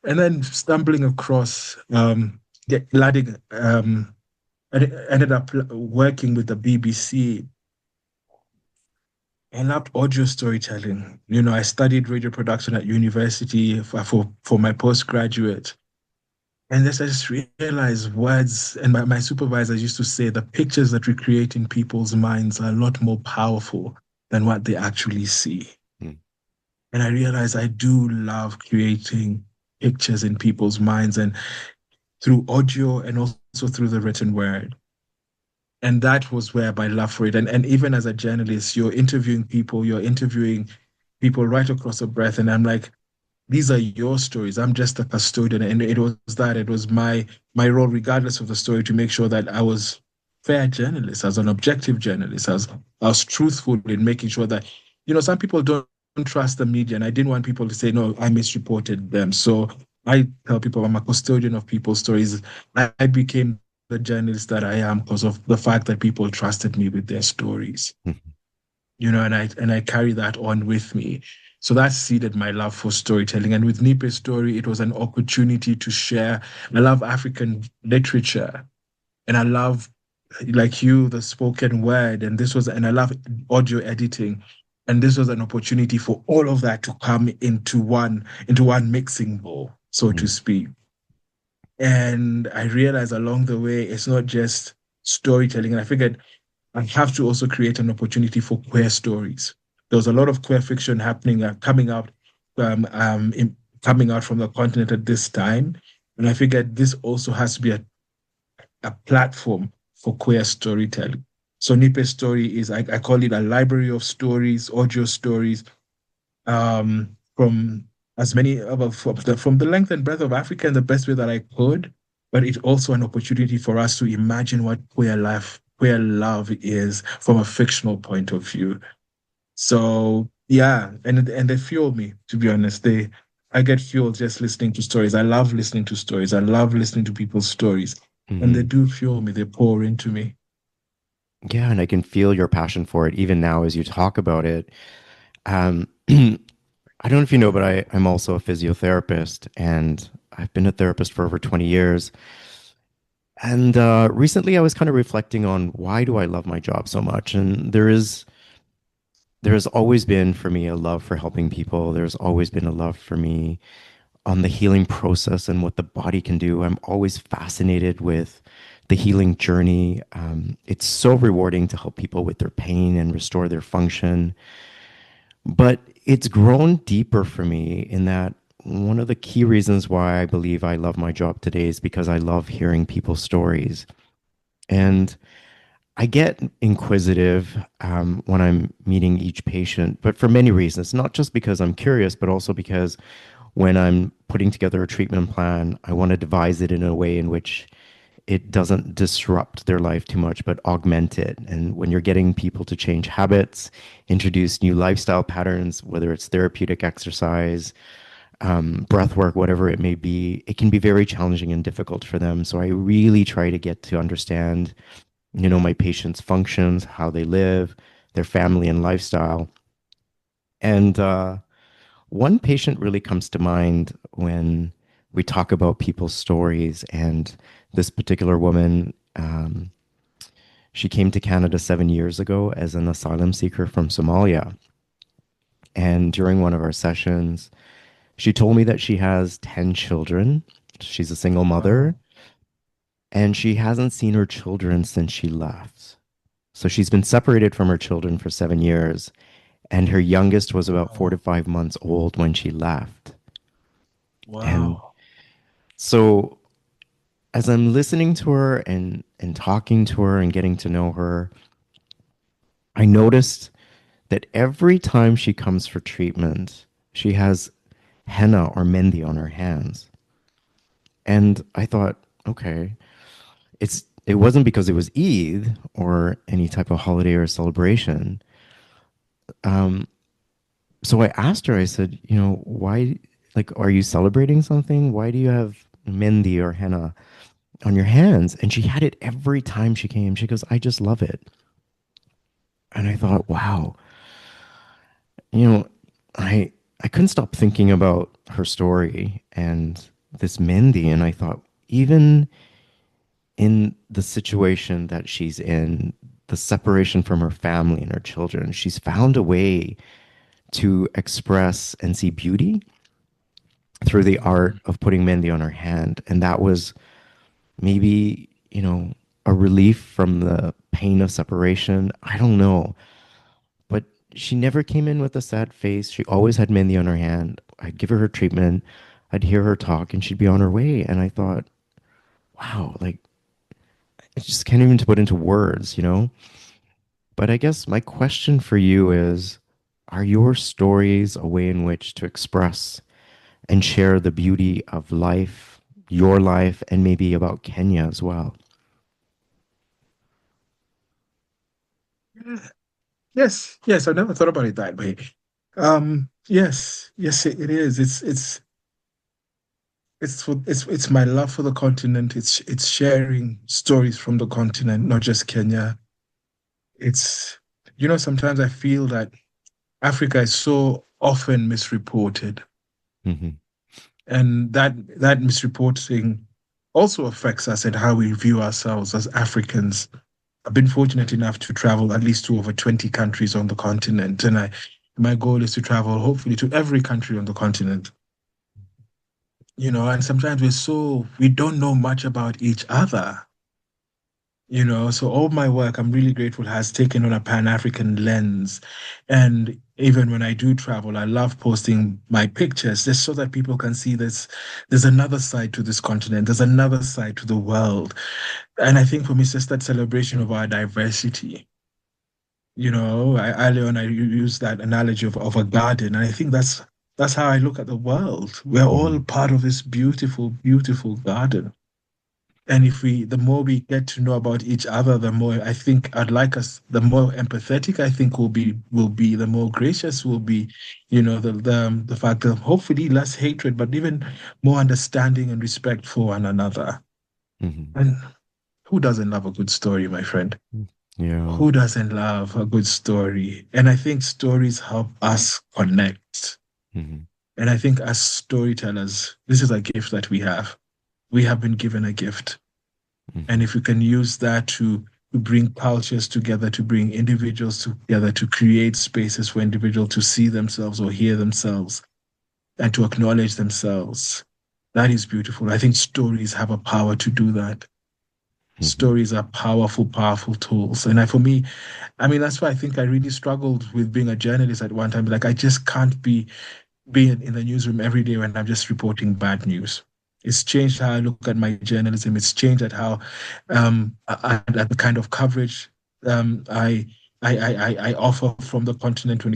And then stumbling across, ladding, I ended up working with the BBC. I loved audio storytelling. I studied radio production at university for my postgraduate. And this, I just realized words, and my supervisors used to say the pictures that we create in people's minds are a lot more powerful than what they actually see. Mm. And I realized I do love creating pictures in people's minds, and through audio and also through the written word. And that was where my love for it. And even as a journalist, you're interviewing people right across the breadth. And I'm like, these are your stories. I'm just a custodian. And it was my role, regardless of the story, to make sure that I was fair journalist, as an objective journalist, as I was truthful in making sure that, some people don't trust the media. And I didn't want people to say, no, I misreported them. So I tell people I'm a custodian of people's stories. I became the journalist that I am because of the fact that people trusted me with their stories, and I carry that on with me. So that seeded my love for storytelling. And with Nipe Story, it was an opportunity to share. I love African literature, and I love, like you, the spoken word, and I love audio editing. And this was an opportunity for all of that to come into one mixing bowl, so to Mhm. speak. And I realized along the way, it's not just storytelling. And I figured I have to also create an opportunity for queer stories. There was a lot of queer fiction happening, coming out from the continent at this time. And I figured this also has to be a platform for queer storytelling. So Nipe Story is, I call it a library of stories, audio stories, from as many of from the length and breadth of Africa in the best way that I could, but it's also an opportunity for us to imagine what queer love is from a fictional point of view. So yeah, and they fuel me, to be honest. I get fueled just listening to stories. I love listening to stories. I love listening to people's stories. And they Mhm. do fuel me, they pour into me. Yeah, and I can feel your passion for it even now as you talk about it. I don't know if you know, but I'm also a physiotherapist, and I've been a therapist for over 20 years. And recently, I was kind of reflecting on why do I love my job so much? And there has always been for me a love for helping people. There's always been a love for me on the healing process and what the body can do. I'm always fascinated with the healing journey. It's so rewarding to help people with their pain and restore their function. But it's grown deeper for me in that one of the key reasons why I believe I love my job today is because I love hearing people's stories. And I get inquisitive when I'm meeting each patient, but for many reasons, not just because I'm curious, but also because when I'm putting together a treatment plan, I want to devise it in a way in which it doesn't disrupt their life too much, but augment it. And when you're getting people to change habits, introduce new lifestyle patterns, whether it's therapeutic exercise, breath work, whatever it may be, it can be very challenging and difficult for them. So I really try to get to understand, my patients' functions, how they live, their family and lifestyle. And one patient really comes to mind when we talk about people's stories. And this particular woman, she came to Canada 7 years ago as an asylum seeker from Somalia. And during one of our sessions, she told me that she has 10 children. She's a single mother, Wow. and she hasn't seen her children since she left. So she's been separated from her children for 7 years, and her youngest was about four to Wow. 5 months old when she left. And Wow. so as I'm listening to her and talking to her and getting to know her, I noticed that every time she comes for treatment, she has henna or mendi on her hands. And I thought, okay, it wasn't because it was Eid or any type of holiday or celebration. So I asked her, I said, why, like, are you celebrating something? Why do you have mendi or henna on your hands? And she had it every time she came. She goes, I just love it. And I thought, wow, you know, I couldn't stop thinking about her story and this mendi. And I thought, even in the situation that she's in, the separation from her family and her children, she's found a way to express and see beauty through the art Mhm. of putting Mendi on her hand. And that was maybe, a relief from the pain of separation. I don't know. But she never came in with a sad face. She always had Mendi on her hand. I'd give her treatment. I'd hear her talk and she'd be on her way. And I thought, wow, like, I just can't even put into words. But I guess my question for you is, are your stories a way in which to express and share the beauty of life, your life, and maybe about Kenya as well? Yeah. Yes, yes, I never thought about it that way. Yes, yes, it is. It's my love for the continent. It's sharing stories from the continent, not just Kenya. It's sometimes I feel that Africa is so often misreported, Hmm. and that misreporting also affects us and how we view ourselves as Africans. I've been fortunate enough to travel at least to over 20 countries on the continent, and my goal is to travel hopefully to every country on the continent. And sometimes we don't know much about each other. So all my work, I'm really grateful, has taken on a Pan-African lens. And even when I do travel, I love posting my pictures just so that people can see there's another side to this continent, there's another side to the world. And I think for me, it's just that celebration of our diversity. Earlier on, I used that analogy of a garden, and I think that's how I look at the world. We're all Hmm. part of this beautiful, beautiful garden. And the more we get to know about each other, the more I think the more empathetic I think will be, the more gracious we'll be. The fact that hopefully less hatred, but even more understanding and respect for one another. Hmm. And who doesn't love a good story, my friend? Yeah. Who doesn't love a good story? And I think stories help us connect. Hmm. And I think as storytellers, this is a gift that we have. We have been given a gift. And Hmm. if we can use that to bring cultures together, to bring individuals together, to create spaces for individuals to see themselves or hear themselves and to acknowledge themselves, that is beautiful. I think stories have a power to do that. Hmm. Stories are powerful, powerful tools. And for me, I mean, that's why I think I really struggled with being a journalist at one time. Like, I just can't be being in the newsroom every day when I'm just reporting bad news. It's changed how I look at my journalism. It's changed at how at the kind of coverage I I offer from the continent when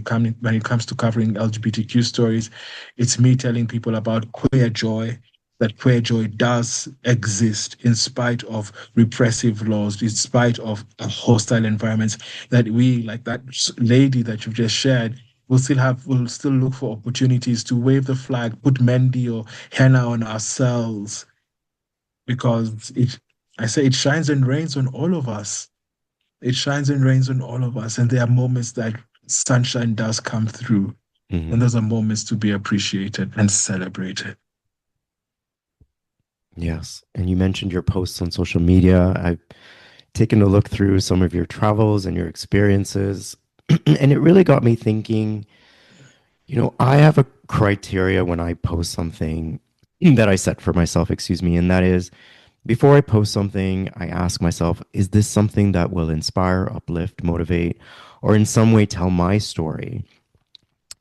it comes to covering LGBTQ stories. It's me telling people about queer joy, that queer joy does exist in spite of repressive laws, in spite of hostile environments, that we, like that lady that you've just shared, we'll still look for opportunities to wave the flag, put Mendy or henna on ourselves, because I say it shines and rains on all of us. It shines and rains on all of us. And there are moments that sunshine does come through. And Hmm. those are moments to be appreciated and celebrated. Yes. And you mentioned your posts on social media. I've taken a look through some of your travels and your experiences, and it really got me thinking, I have a criteria when I post something that I set for myself, excuse me, and that is before I post something, I ask myself, is this something that will inspire, uplift, motivate, or in some way tell my story?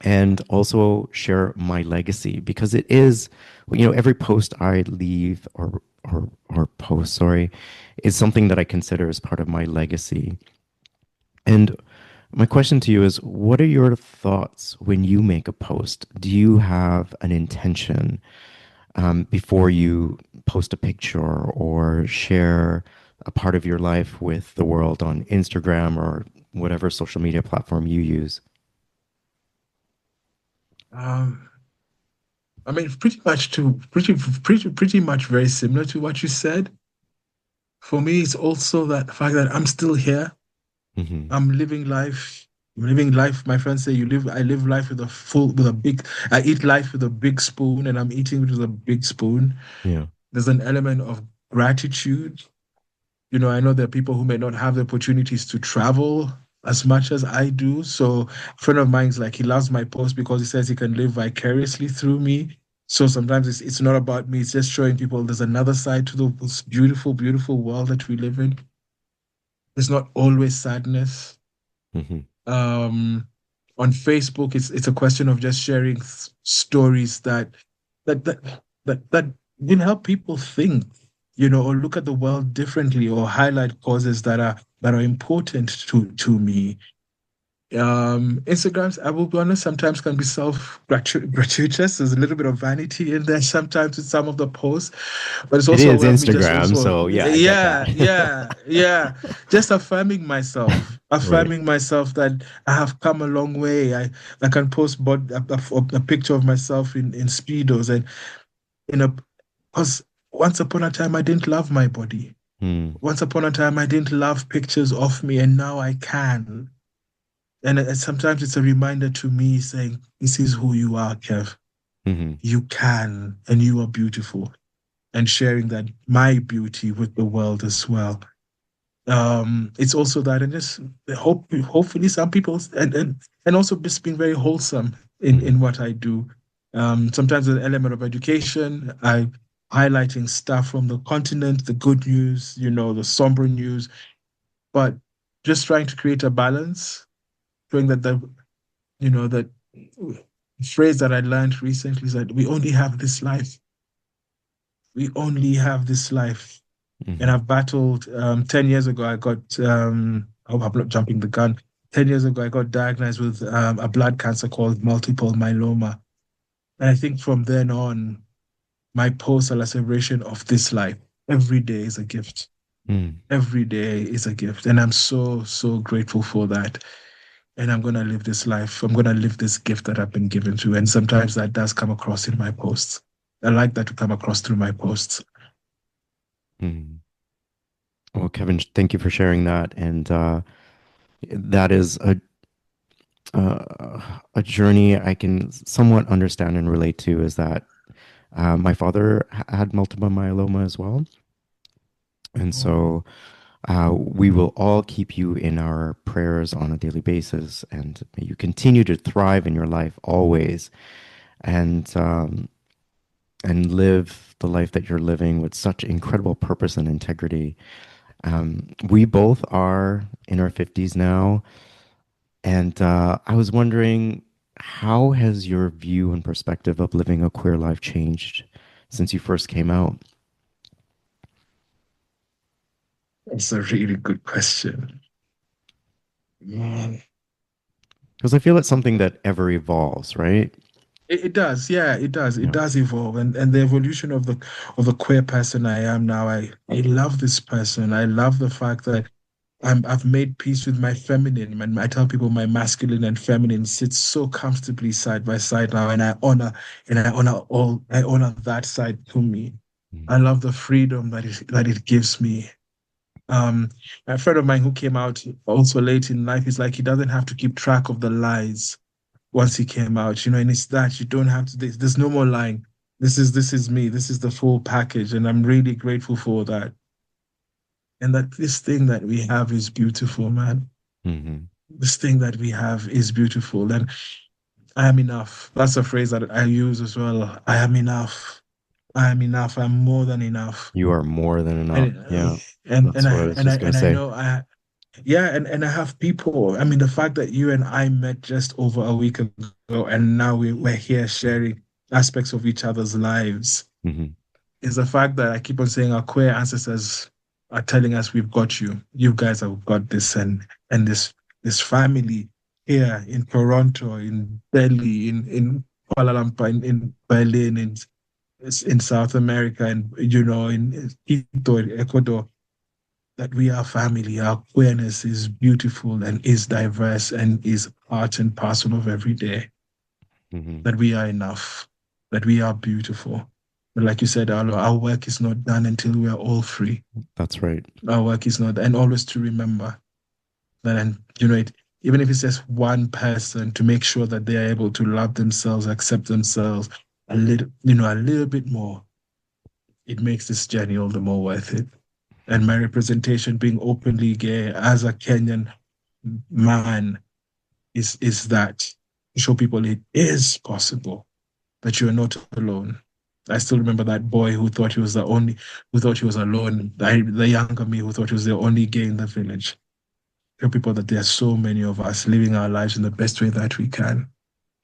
And also share my legacy because it is, every post I leave or post, sorry, is something that I consider as part of my legacy. And my question to you is, what are your thoughts when you make a post? Do you have an intention before you post a picture or share a part of your life with the world on Instagram or whatever social media platform you use? Um, I mean, pretty much very similar to what you said. For me, it's also that fact that I'm still here. Hmm. I'm living life. I'm living life. My friends say I live life with a big, I eat life with a big spoon, and I'm eating it with a big spoon. Yeah. There's an element of gratitude. I know there are people who may not have the opportunities to travel as much as I do. So a friend of mine's like, he loves my post because he says he can live vicariously through me. So sometimes it's not about me, it's just showing people there's another side to this beautiful, beautiful world that we live in. It's not always sadness. Hmm. Um, on Facebook, it's a question of just sharing stories that that that will help people think, or look at the world differently, or highlight causes that are important to me. Instagrams, I will be honest, sometimes can be gratuitous. There's a little bit of vanity in there sometimes with some of the posts, but it's It also a is way of me just Instagram, also, so yeah, I get yeah, that. just Right. affirming myself that I have come a long way. I can post a picture of myself in speedos and in a because once upon a time I didn't love my body. Mm. Once upon a time I didn't love pictures of me, and now I can. And sometimes it's a reminder to me saying, this is who you are, Kev. Hmm. You can, and you are beautiful. And sharing that my beauty with the world as well. It's also that, and just hopefully some people, and also just being very wholesome in Hmm. what I do. Sometimes an element of education, I highlighting stuff from the continent, the good news, the somber news, but just trying to create a balance, showing that that phrase that I learned recently is that we only have this life. We only have this life. And Hmm. I've battled 10 years ago, I got I hope I'm not jumping the gun. 10 years ago, I got diagnosed with a blood cancer called multiple myeloma. And I think from then on, my posts are a celebration of this life. Every day is a gift. Mm. Every day is a gift. And I'm so, so grateful for that. And I'm going to live this life. I'm going to live this gift that I've been given to. And sometimes that does come across in my posts. I like that to come across through my posts. Mm. Well, Kevin, thank you for sharing that. And that is a journey I can somewhat understand and relate to. Is that my father had multiple myeloma as well, and Oh, so we will all keep you in our prayers on a daily basis, and may you continue to thrive in your life always, and live the life that you're living with such incredible purpose and integrity. We both are in our 50s now, and I was wondering, how has your view and perspective of living a queer life changed since you first came out? That's a really good question. Man. Because I feel it's something that ever evolves, right? It does, yeah, it does. It Yeah. does evolve, and the evolution of the queer person I am now. I love this person. I love the fact that I've made peace with my feminine, and I tell people my masculine and feminine sit so comfortably side by side now, and I honor that side to me. Mm. I love the freedom that it gives me. Um, a friend of mine who came out also late in life is like he doesn't have to keep track of the lies once he came out, and it's that you don't have to. There's no more lying. This is me. This is the full package, and I'm really grateful for that. And that this thing that we have is beautiful, man. Hmm. This thing that we have is beautiful, and I am enough. That's a phrase that I use as well. I am enough. I am enough. I'm more than enough. You are more than enough. And Yeah, and that's what I I was just gonna and I say. know yeah, and I have people. I mean, the fact that you and I met just over a week ago, and now we're here sharing aspects of each other's lives, Hmm. is the fact that I keep on saying our queer ancestors are telling us we've got you. You guys have got this, and this family here in Toronto, in Delhi, in Kuala Lumpur, in Berlin, in South America, and in Quito, in Ecuador, that we are family. Our queerness is beautiful and is diverse and is part and parcel of every day. Hmm. That we are enough. That we are beautiful. But like you said, our work is not done until we are all free. That's right. Our work is not, and always to remember that, and even if it's just one person, to make sure that they are able to love themselves, accept themselves a little bit more, it makes this journey all the more worth it. And my representation being openly gay as a Kenyan man is that to show people it is possible, that you are not alone. I still remember that boy who thought he was alone, the younger me who thought he was the only gay in the village. Show people that there are so many of us living our lives in the best way that we can,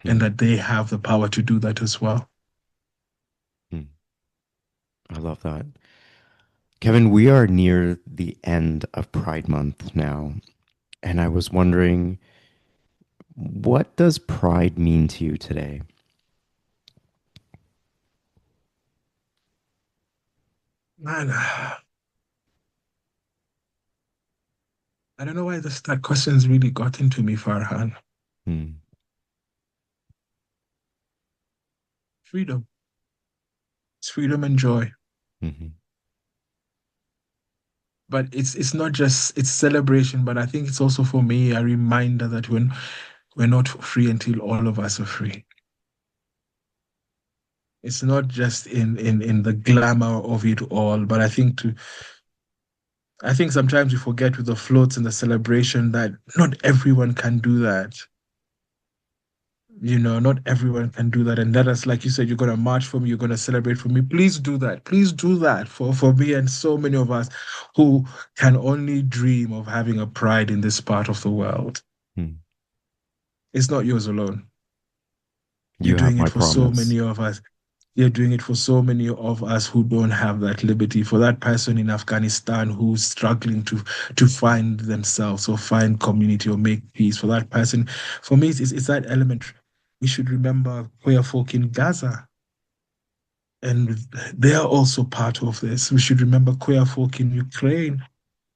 and Mhm. that they have the power to do that as well. Mm. I love that. Kevin, we are near the end of Pride Month now, and I was wondering, what does pride mean to you today? Man, I don't know why that question's really got into me, Farhan. Mm. Freedom. It's freedom and joy. Hmm. But it's not just it's celebration, but I think it's also for me a reminder that we're not free until all of us are free. It's not just in the glamour of it all, but I think sometimes we forget with the floats and the celebration that not everyone can do that. Not everyone can do that. And let us, like you said, you're gonna march for me, you're gonna celebrate for me. Please do that. Please do that for me and so many of us who can only dream of having a pride in this part of the world. Mm. It's not yours alone. You're You have doing my it for so promise. many of us. You're doing it for so many of us who don't have that liberty. For that person in Afghanistan who's struggling to find themselves or find community or make peace. For that person, for me, it's that element. We should remember queer folk in Gaza, and they are also part of this. We should remember queer folk in Ukraine.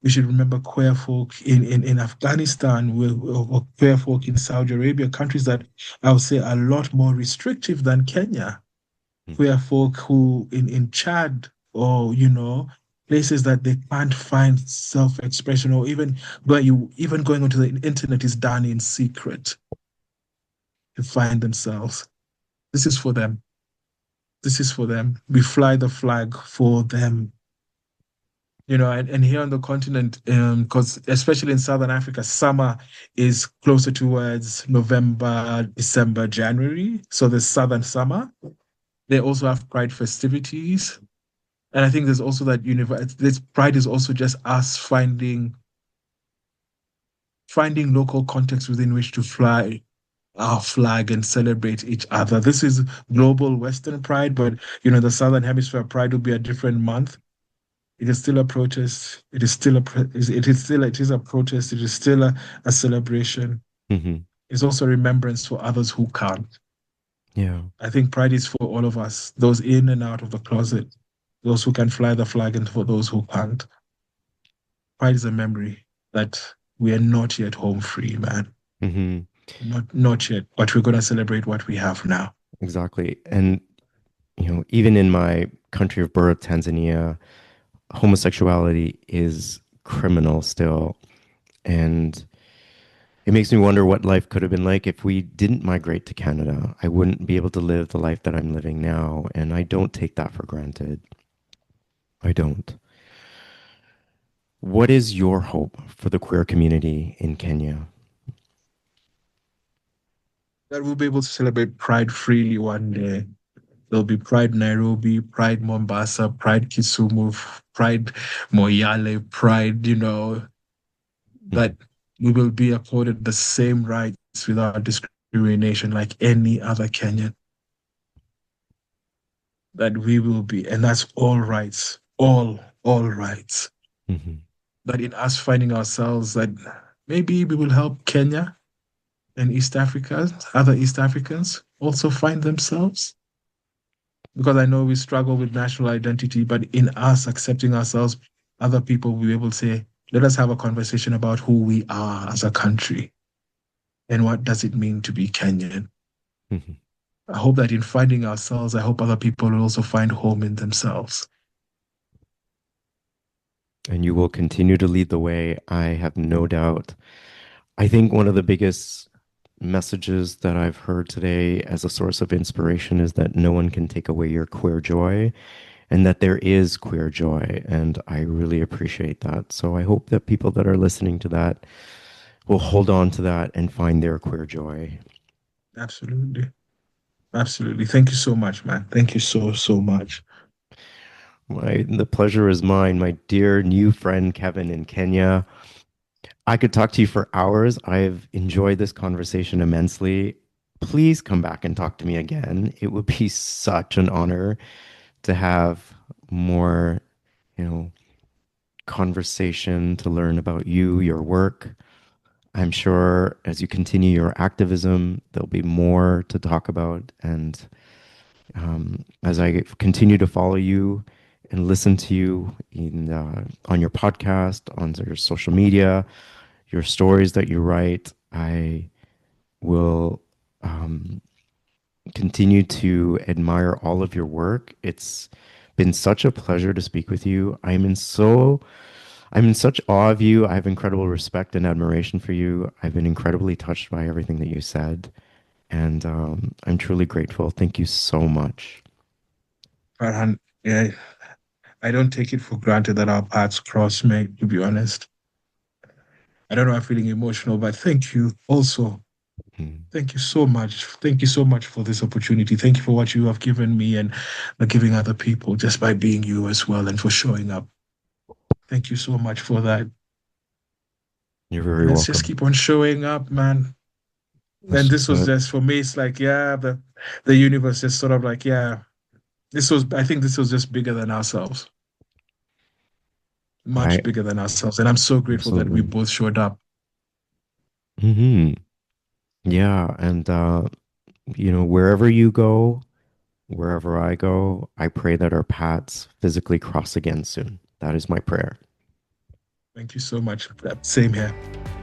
We should remember queer folk in Afghanistan, or queer folk in Saudi Arabia, countries that I would say are a lot more restrictive than Kenya. Mm. Queer folk who in Chad, or places that they can't find self-expression, or even going onto the internet is done in secret to find themselves. This is for them. This is for them. We fly the flag for them. And here on the continent, because especially in Southern Africa, summer is closer towards November, December, January. So the southern summer. They also have pride festivities. And I think there's also that this pride is also just us finding local context within which to fly. our flag and celebrate each other. This is global Western Pride, but the Southern Hemisphere Pride will be a different month. It is still a protest. It is still it is a protest. It is still a celebration. Hmm. It's also remembrance for others who can't. Yeah. I think pride is for all of us, those in and out of the closet, those who can fly the flag, and for those who can't. Pride is a memory that we are not yet home free, man. Hmm. Not yet, but we're gonna celebrate what we have now. Exactly. And, even in my country of birth, Tanzania, homosexuality is criminal still. And it makes me wonder what life could have been like if we didn't migrate to Canada. I wouldn't be able to live the life that I'm living now. And I don't take that for granted. I don't. What is your hope for the queer community in Kenya? That we'll be able to celebrate pride freely one day. There'll be Pride Nairobi, Pride Mombasa, Pride Kisumu, Pride Moyale, Pride, that we will be accorded the same rights without discrimination like any other Kenyan. That we will be, and that's all rights, all rights. Mm-hmm. That in us finding ourselves, that maybe we will help Kenya and East Africa, other East Africans also find themselves. Because I know we struggle with national identity, but in us accepting ourselves, other people will be able to say, let us have a conversation about who we are as a country and what does it mean to be Kenyan. Mm-hmm. I hope that in finding ourselves, I hope other people will also find home in themselves. And you will continue to lead the way. I have no doubt. I think one of the biggest messages that I've heard today as a source of inspiration is that no one can take away your queer joy and that there is queer joy. And I really appreciate that. So I hope that people that are listening to that will hold on to that and find their queer joy. Absolutely. Absolutely. Thank you so much, man. Thank you so, so much. The pleasure is mine, my dear new friend Kevin in Kenya. I could talk to you for hours. I've enjoyed this conversation immensely. Please come back and talk to me again. It would be such an honor to have more, you know, conversation to learn about you, your work. I'm sure as you continue your activism, there'll be more to talk about. And as I continue to follow you and listen to you on your podcast, on your social media, your stories that you write, I will continue to admire all of your work. It's been such a pleasure to speak with you. I'm in such awe of you. I have incredible respect and admiration for you. I've been incredibly touched by everything that you said, and I'm truly grateful. Thank you so much. Farhan, yeah, I don't take it for granted that our paths cross, mate, to be honest. I don't know, I'm feeling emotional, but thank you also. Mhm. Thank you so much. Thank you so much for this opportunity. Thank you for what you have given me and giving other people just by being you as well and for showing up. Thank you so much for that. You're very And let's just welcome. keep on showing up, man. That's And just this was it. just for me, it's like, yeah, the universe is sort of like, yeah, I think this was just bigger than ourselves, I much bigger than ourselves. And I'm so grateful that we absolutely. both showed up. Hmm. Yeah, and wherever you go, wherever I go, I pray that our paths physically cross again soon. That is my prayer. Thank you so much. Same here.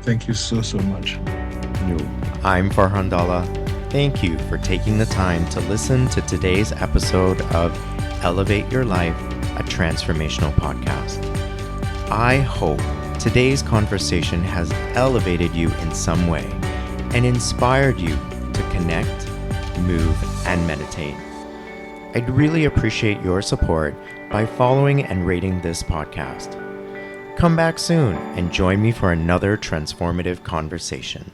Thank you so, so much. No. I'm Farhan Dalla. Thank you for taking the time to listen to today's episode of Elevate Your Life, a transformational podcast. I hope today's conversation has elevated you in some way and inspired you to connect, move, and meditate. I'd really appreciate your support by following and rating this podcast. Come back soon and join me for another transformative conversation.